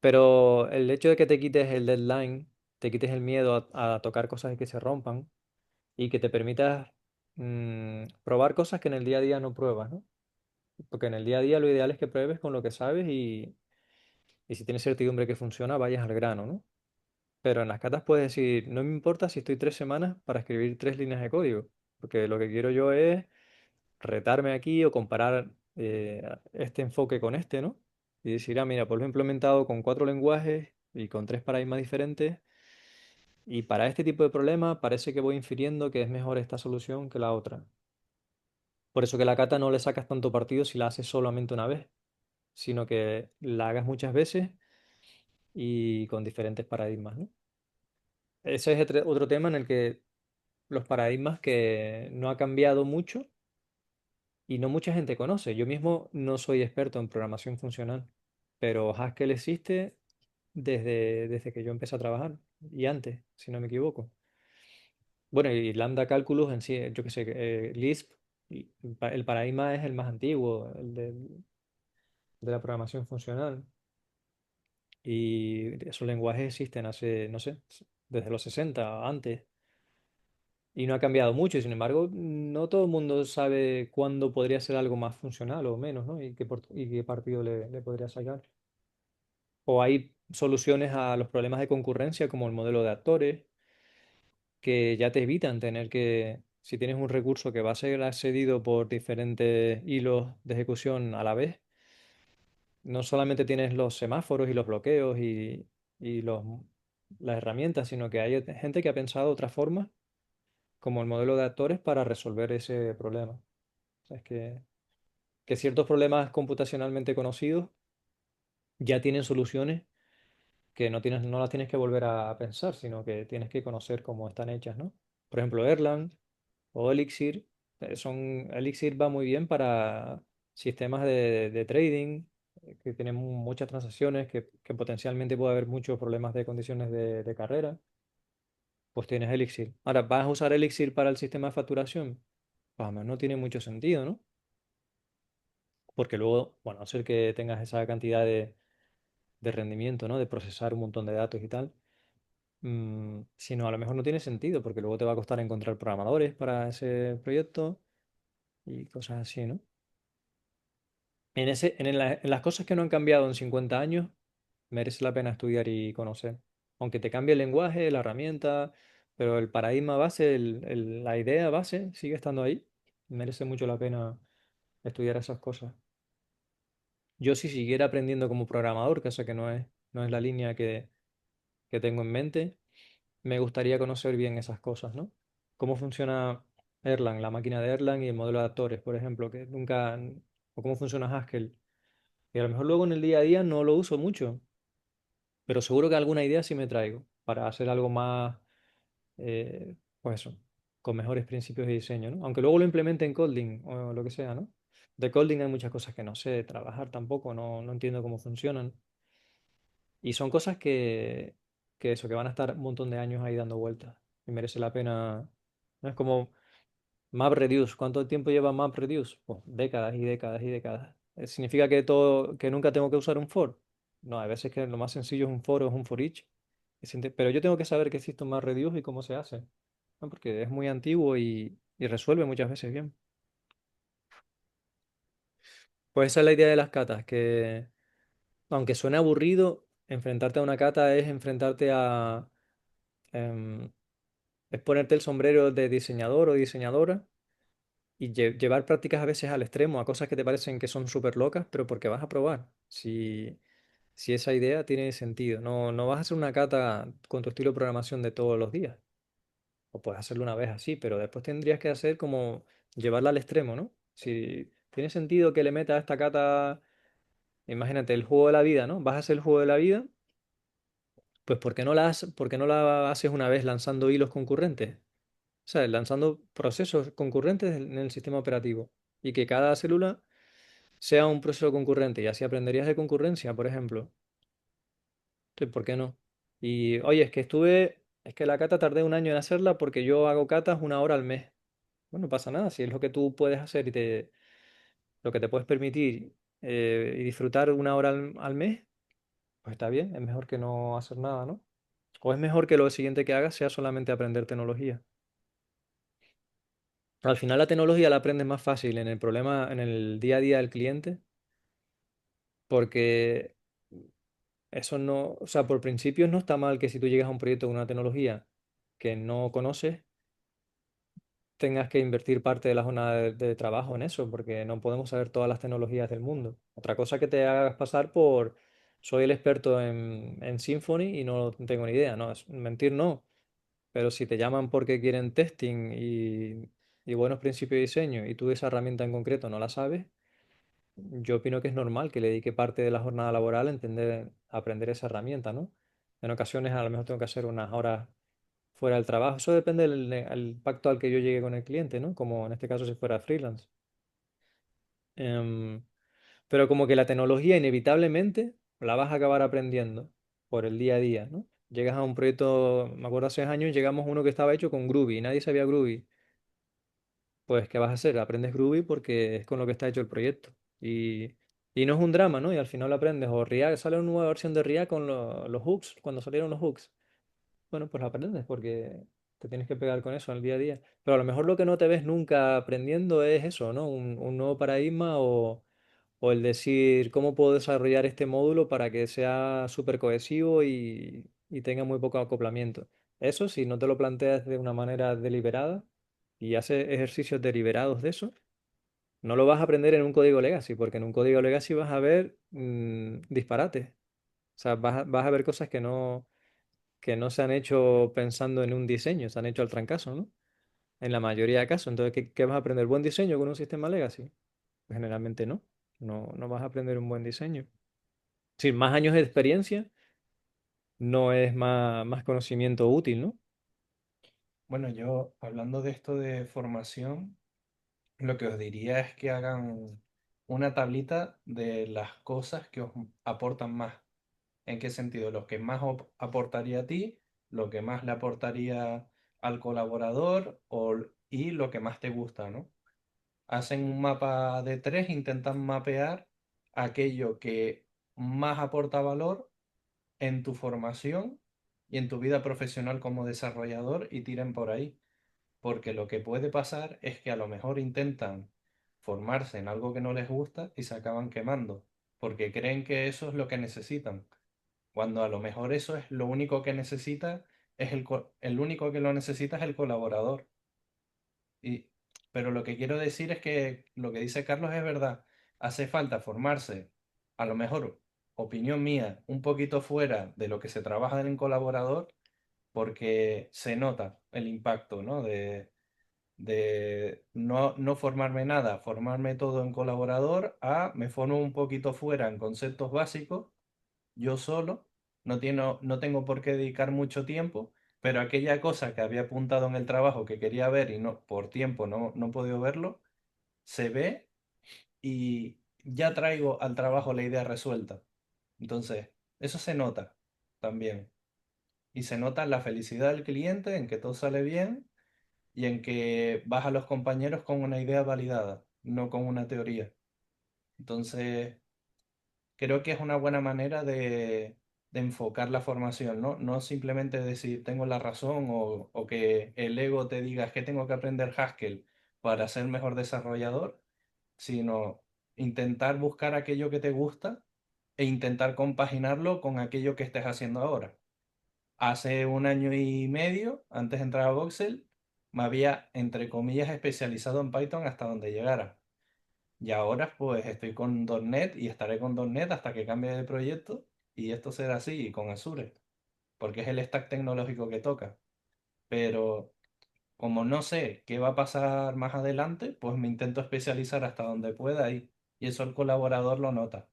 Pero el hecho de que te quites el deadline, te quites el miedo a tocar cosas y que se rompan y que te permitas probar cosas que en el día a día no pruebas, ¿no? Porque en el día a día lo ideal es que pruebes con lo que sabes y si tienes certidumbre que funciona, vayas al grano, ¿no? Pero en las catas puedes decir, no me importa si estoy 3 semanas para escribir 3 líneas de código, porque lo que quiero yo es retarme aquí o comparar este enfoque con este, ¿no? Y decir, ah, mira, pues lo he implementado con 4 lenguajes y con 3 paradigmas diferentes. Y para este tipo de problema parece que voy infiriendo que es mejor esta solución que la otra. Por eso que la cata no le sacas tanto partido si la haces solamente una vez, sino que la hagas muchas veces y con diferentes paradigmas, ¿no? Ese es otro tema en el que los paradigmas que no ha cambiado mucho y no mucha gente conoce. Yo mismo no soy experto en programación funcional, pero Haskell existe desde que yo empecé a trabajar y antes, si no me equivoco. Bueno, y Lambda Calculus en sí, yo qué sé, Lisp, el paradigma es el más antiguo, de la programación funcional. Y esos lenguajes existen hace, no sé, desde los 60 antes. Y no ha cambiado mucho, y sin embargo, no todo el mundo sabe cuándo podría ser algo más funcional o menos, ¿no? Y qué partido le podría sacar. O hay soluciones a los problemas de concurrencia, como el modelo de actores, que ya te evitan tener que, si tienes un recurso que va a ser accedido por diferentes hilos de ejecución a la vez, no solamente tienes los semáforos y los bloqueos y las herramientas, sino que hay gente que ha pensado otras formas, como el modelo de actores, para resolver ese problema. O sea, es que ciertos problemas computacionalmente conocidos ya tienen soluciones que no las tienes que volver a pensar, sino que tienes que conocer cómo están hechas, ¿no? Por ejemplo, Erlang o Elixir. Elixir va muy bien para sistemas de trading, que tienen muchas transacciones, que potencialmente puede haber muchos problemas de condiciones de carrera. Pues tienes Elixir. Ahora, ¿vas a usar Elixir para el sistema de facturación? Pues a lo mejor no tiene mucho sentido, ¿no? Porque luego, bueno, a no ser que tengas esa cantidad de rendimiento, ¿no? De procesar un montón de datos y tal. Sino a lo mejor no tiene sentido, porque luego te va a costar encontrar programadores para ese proyecto y cosas así, ¿no? En las cosas que no han cambiado en 50 años, merece la pena estudiar y conocer. Aunque te cambie el lenguaje, la herramienta, pero el paradigma base, la idea base sigue estando ahí. Merece mucho la pena estudiar esas cosas. Yo si siguiera aprendiendo como programador, cosa que no es la línea que tengo en mente, me gustaría conocer bien esas cosas, ¿no? Cómo funciona Erlang, la máquina de Erlang y el modelo de actores, por ejemplo, que nunca, o cómo funciona Haskell. Y a lo mejor luego en el día a día no lo uso mucho, pero seguro que alguna idea sí me traigo para hacer algo más, pues eso, con mejores principios de diseño, ¿no? Aunque luego lo implemente en Kotlin o lo que sea, ¿no? De Kotlin hay muchas cosas que no sé trabajar tampoco, no entiendo cómo funcionan. Y son cosas que van a estar un montón de años ahí dando vueltas. Y merece la pena. No es como MapReduce. ¿Cuánto tiempo lleva MapReduce? Pues décadas y décadas y décadas. ¿Significa que nunca tengo que usar un for? No, hay veces que lo más sencillo es un for o es un for each. Pero yo tengo que saber que existe un MapReduce y cómo se hace, ¿no? Porque es muy antiguo y resuelve muchas veces bien. Pues esa es la idea de las catas, que aunque suene aburrido, enfrentarte a una cata es enfrentarte a... em, es ponerte el sombrero de diseñador o diseñadora y llevar prácticas a veces al extremo, a cosas que te parecen que son súper locas, pero porque vas a probar si esa idea tiene sentido. No vas a hacer una cata con tu estilo de programación de todos los días. O puedes hacerlo una vez así, pero después tendrías que hacer como llevarla al extremo, ¿no? Si tiene sentido que le metas a esta cata, imagínate, el juego de la vida, ¿no? Vas a hacer el juego de la vida, pues ¿por qué no la haces una vez lanzando hilos concurrentes? O sea, lanzando procesos concurrentes en el sistema operativo y que cada célula sea un proceso concurrente y así aprenderías de concurrencia, por ejemplo. Entonces, ¿por qué no? Y oye, es que estuve Es que la cata tardé un año en hacerla porque yo hago catas 1 hora al mes. Bueno, no pasa nada, si es lo que tú puedes hacer lo que te puedes permitir y disfrutar 1 hora al mes, pues está bien, es mejor que no hacer nada, ¿no? O es mejor que lo siguiente que hagas sea solamente aprender tecnología. Al final la tecnología la aprendes más fácil en el problema, en el día a día del cliente, porque eso no, o sea, por principio no está mal que si tú llegas a un proyecto con una tecnología que no conoces, tengas que invertir parte de la jornada de trabajo en eso, porque no podemos saber todas las tecnologías del mundo. Otra cosa que te hagas pasar por, soy el experto en Symfony y no tengo ni idea, no, mentir no, pero si te llaman porque quieren testing y buenos principios de diseño y tú esa herramienta en concreto no la sabes, yo opino que es normal que le dedique parte de la jornada laboral a entender, a aprender esa herramienta, ¿no? En ocasiones a lo mejor tengo que hacer unas horas fuera del trabajo. Eso depende del pacto al que yo llegue con el cliente, ¿no? Como en este caso si fuera freelance. Em, pero como que la tecnología inevitablemente la vas a acabar aprendiendo por el día a día, ¿no? Llegas a un proyecto, me acuerdo hace años, llegamos a uno que estaba hecho con Groovy y nadie sabía Groovy. Pues, ¿qué vas a hacer? Aprendes Groovy porque es con lo que está hecho el proyecto. Y, y no es un drama, ¿no? Y al final lo aprendes. O React, sale una nueva versión de React con los hooks, cuando salieron los hooks. Bueno, pues lo aprendes porque te tienes que pegar con eso en el día a día. Pero a lo mejor lo que no te ves nunca aprendiendo es eso, ¿no? Un nuevo paradigma o el decir cómo puedo desarrollar este módulo para que sea súper cohesivo y tenga muy poco acoplamiento. Eso, si no te lo planteas de una manera deliberada y haces ejercicios deliberados de eso, no lo vas a aprender en un código legacy, porque en un código legacy vas a ver disparates. O sea, vas a ver cosas que no se han hecho pensando en un diseño, se han hecho al trancazo, ¿no? En la mayoría de casos. Entonces, ¿qué vas a aprender? ¿Buen diseño con un sistema legacy? Pues generalmente no. No vas a aprender un buen diseño. Si más años de experiencia no es más conocimiento útil, ¿no? Bueno, yo hablando de esto de formación, lo que os diría es que hagan una tablita de las cosas que os aportan más. ¿En qué sentido? Lo que más aportaría a ti, lo que más le aportaría al colaborador y lo que más te gusta, ¿no? Hacen un mapa de tres, intentan mapear aquello que más aporta valor en tu formación y en tu vida profesional como desarrollador y tiren por ahí. Porque lo que puede pasar es que a lo mejor intentan formarse en algo que no les gusta y se acaban quemando, porque creen que eso es lo que necesitan, cuando a lo mejor eso es lo único que necesita, el único que lo necesita es el colaborador. Y, pero lo que quiero decir es que lo que dice Carlos es verdad. Hace falta formarse, a lo mejor, opinión mía, un poquito fuera de lo que se trabaja en colaborador, porque se nota el impacto, ¿no? De no formarme nada, formarme todo en colaborador, a me formo un poquito fuera en conceptos básicos yo solo, no tengo por qué dedicar mucho tiempo, pero aquella cosa que había apuntado en el trabajo que quería ver y no, por tiempo no he podido verlo, se ve y ya traigo al trabajo la idea resuelta. Entonces, eso se nota también. Y se nota en la felicidad del cliente, en que todo sale bien y en que vas a los compañeros con una idea validada, no con una teoría. Entonces, creo que es una buena manera de enfocar la formación, ¿no? No simplemente decir tengo la razón o que el ego te diga es que tengo que aprender Haskell para ser mejor desarrollador, sino intentar buscar aquello que te gusta e intentar compaginarlo con aquello que estés haciendo ahora. Hace un año y medio, antes de entrar a Voxel, me había, entre comillas, especializado en Python hasta donde llegara. Y ahora pues estoy con .NET y estaré con .NET hasta que cambie de proyecto y esto será así con Azure, porque es el stack tecnológico que toca. Pero como no sé qué va a pasar más adelante, pues me intento especializar hasta donde pueda y eso el colaborador lo nota,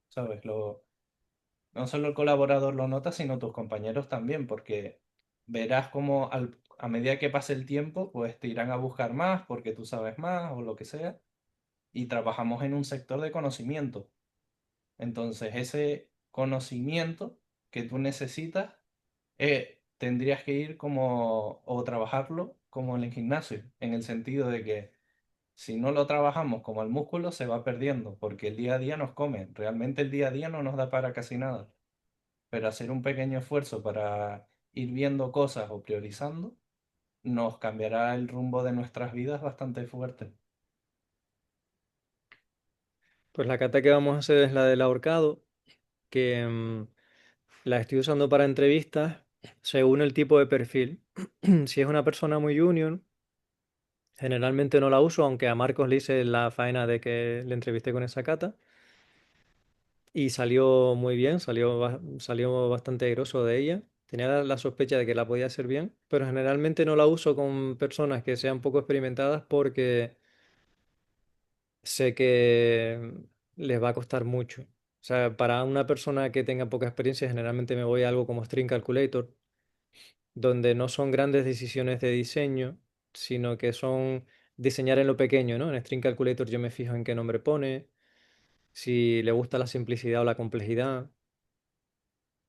¿sabes? No solo el colaborador lo nota, sino tus compañeros también, porque verás como a medida que pase el tiempo, pues te irán a buscar más porque tú sabes más o lo que sea y trabajamos en un sector de conocimiento. Entonces, ese conocimiento que tú necesitas tendrías que ir como, o trabajarlo como en el gimnasio, en el sentido de que si no lo trabajamos como el músculo, se va perdiendo, porque el día a día nos come. Realmente el día a día no nos da para casi nada, pero hacer un pequeño esfuerzo para ir viendo cosas o priorizando nos cambiará el rumbo de nuestras vidas bastante fuerte. Pues la cata que vamos a hacer es la del ahorcado, que la estoy usando para entrevistas según el tipo de perfil. Si es una persona muy junior, generalmente no la uso, aunque a Marcos le hice la faena de que le entrevisté con esa cata. Y salió muy bien, salió bastante airoso de ella. Tenía la sospecha de que la podía hacer bien, pero generalmente no la uso con personas que sean poco experimentadas porque sé que les va a costar mucho. O sea, para una persona que tenga poca experiencia, generalmente me voy a algo como String Calculator, donde no son grandes decisiones de diseño, sino que son diseñar en lo pequeño, ¿no? En String Calculator yo me fijo en qué nombre pone, si le gusta la simplicidad o la complejidad,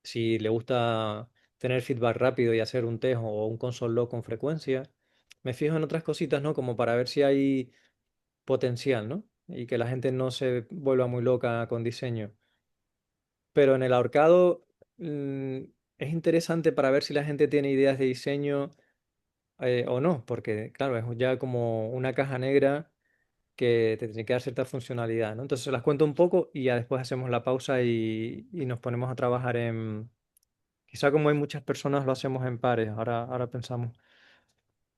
si le gusta tener feedback rápido y hacer un test o un console log con frecuencia. Me fijo en otras cositas, ¿no? Como para ver si hay potencial, ¿no? Y que la gente no se vuelva muy loca con diseño. Pero en el ahorcado mm, es interesante para ver si la gente tiene ideas de diseño o no, porque claro, es ya como una caja negra que te tiene que dar cierta funcionalidad, ¿no? Entonces se las cuento un poco y ya después hacemos la pausa y nos ponemos a trabajar en... Quizá como hay muchas personas lo hacemos en pares, ahora pensamos.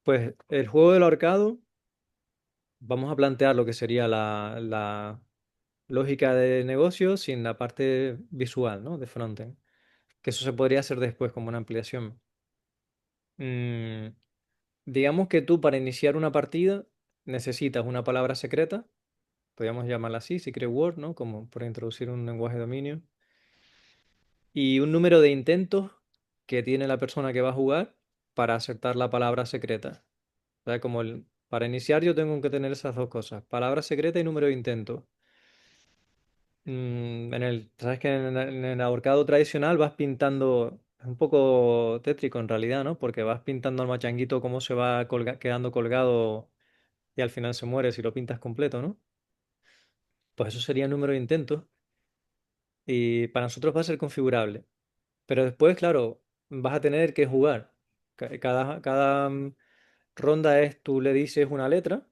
Pues el juego del ahorcado, vamos a plantear lo que sería la lógica de negocio sin la parte visual, ¿no? De frontend. Que eso se podría hacer después como una ampliación. Mm, digamos que tú para iniciar una partida necesitas una palabra secreta, podríamos llamarla así, Secret Word, ¿no? Como por introducir un lenguaje de dominio. Y un número de intentos que tiene la persona que va a jugar para acertar la palabra secreta. O sea, para iniciar yo tengo que tener esas dos cosas, palabra secreta y número de intentos. Sabes que en el ahorcado tradicional vas pintando, es un poco tétrico en realidad, ¿no? Porque vas pintando al machanguito cómo se va quedando colgado y al final se muere si lo pintas completo, ¿no? Pues eso sería el número de intentos y para nosotros va a ser configurable. Pero después, claro, vas a tener que jugar. Cada ronda es, tú le dices una letra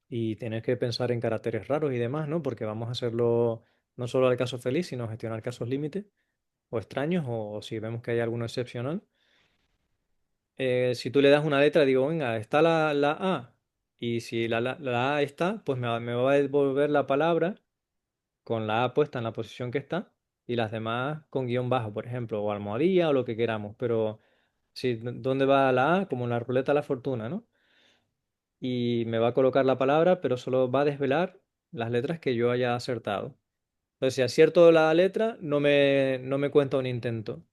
y tienes que pensar en caracteres raros y demás, ¿no? Porque vamos a hacerlo no solo al caso feliz, sino gestionar casos límite o extraños o si vemos que hay alguno excepcional. Si tú le das una letra, digo, venga, está la A. Y si la A está, pues me va a devolver la palabra con la A puesta en la posición que está y las demás con guión bajo, por ejemplo, o almohadilla o lo que queramos. Pero si, ¿dónde va la A? Como en la ruleta de la fortuna, ¿no? Y me va a colocar la palabra, pero solo va a desvelar las letras que yo haya acertado. Entonces, si acierto la letra, no me cuenta un intento.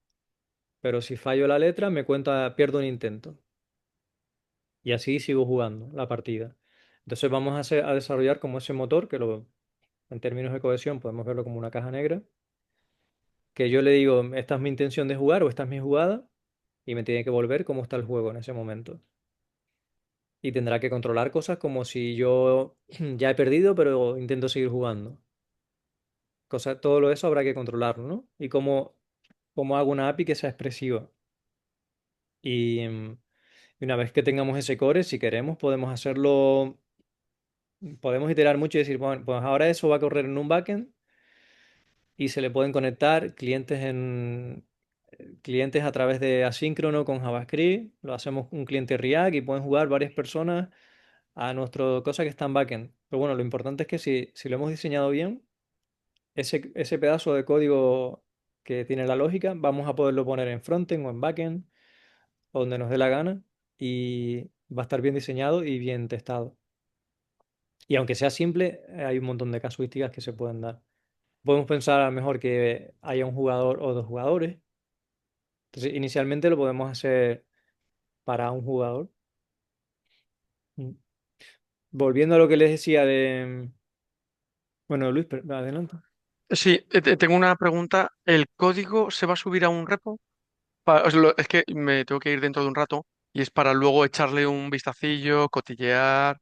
Pero si fallo la letra, pierdo un intento. Y así sigo jugando la partida. Entonces vamos a desarrollar como ese motor, en términos de cohesión podemos verlo como una caja negra, que yo le digo, esta es mi intención de jugar o esta es mi jugada, y me tiene que volver cómo está el juego en ese momento. Y tendrá que controlar cosas como si yo ya he perdido, pero intento seguir jugando. Todo eso habrá que controlarlo, ¿no? Y cómo hago una API que sea expresiva. Y una vez que tengamos ese core, si queremos, podemos iterar mucho y decir, bueno, pues ahora eso va a correr en un backend y se le pueden conectar clientes a través de asíncrono con JavaScript. Lo hacemos un cliente React y pueden jugar varias personas a nuestra cosa que está en backend. Pero bueno, lo importante es que si lo hemos diseñado bien, ese pedazo de código que tiene la lógica, vamos a poderlo poner en frontend o en backend, o donde nos dé la gana, y va a estar bien diseñado y bien testado. Y aunque sea simple, hay un montón de casuísticas que se pueden dar. Podemos pensar a lo mejor que haya un jugador o dos jugadores. Entonces, inicialmente lo podemos hacer para un jugador. Mm. Volviendo a lo que les decía de... Bueno, Luis, adelante. Sí, tengo una pregunta. ¿El código se va a subir a un repo es que me tengo que ir dentro de un rato y es para luego echarle un vistacillo, cotillear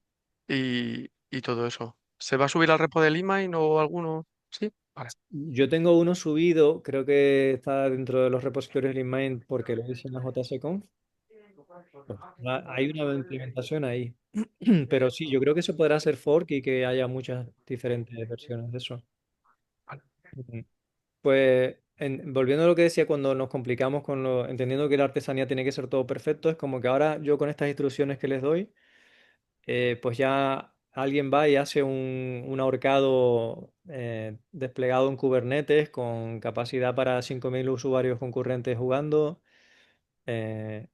y todo eso. ¿Se va a subir al repo de Lima y no alguno? Sí, vale. Yo tengo uno subido, creo que está dentro de los repositorios LeanMind porque lo hice en la JSConf. Pues, hay una implementación ahí. Pero sí, yo creo que se podrá hacer fork y que haya muchas diferentes versiones de eso. Vale. Ujú. Pues volviendo a lo que decía, cuando nos complicamos con entendiendo que la artesanía tiene que ser todo perfecto, es como que ahora yo con estas instrucciones que les doy, pues ya alguien va y hace un ahorcado desplegado en Kubernetes con capacidad para 5.000 usuarios concurrentes jugando, eh,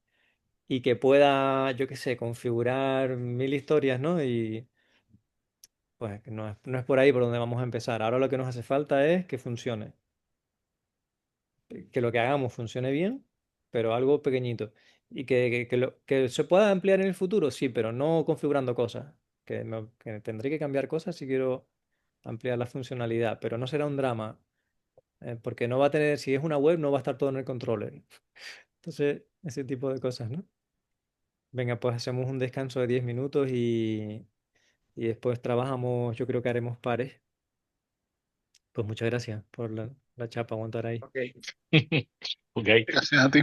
y que pueda, yo qué sé, configurar 1.000 historias, ¿no? Y pues que no es por ahí por donde vamos a empezar. Ahora lo que nos hace falta es que funcione, que lo que hagamos funcione bien, pero algo pequeñito. Y que se pueda ampliar en el futuro, sí, pero no configurando cosas. Que tendré que cambiar cosas si quiero ampliar la funcionalidad, pero no será un drama, porque no va a tener, si es una web, no va a estar todo en el controller. Entonces, ese tipo de cosas, ¿no? Venga, pues hacemos un descanso de 10 minutos y después trabajamos, yo creo que haremos pares. Pues muchas gracias por la chapa, aguantar ahí. Ok. Ok. Gracias a ti.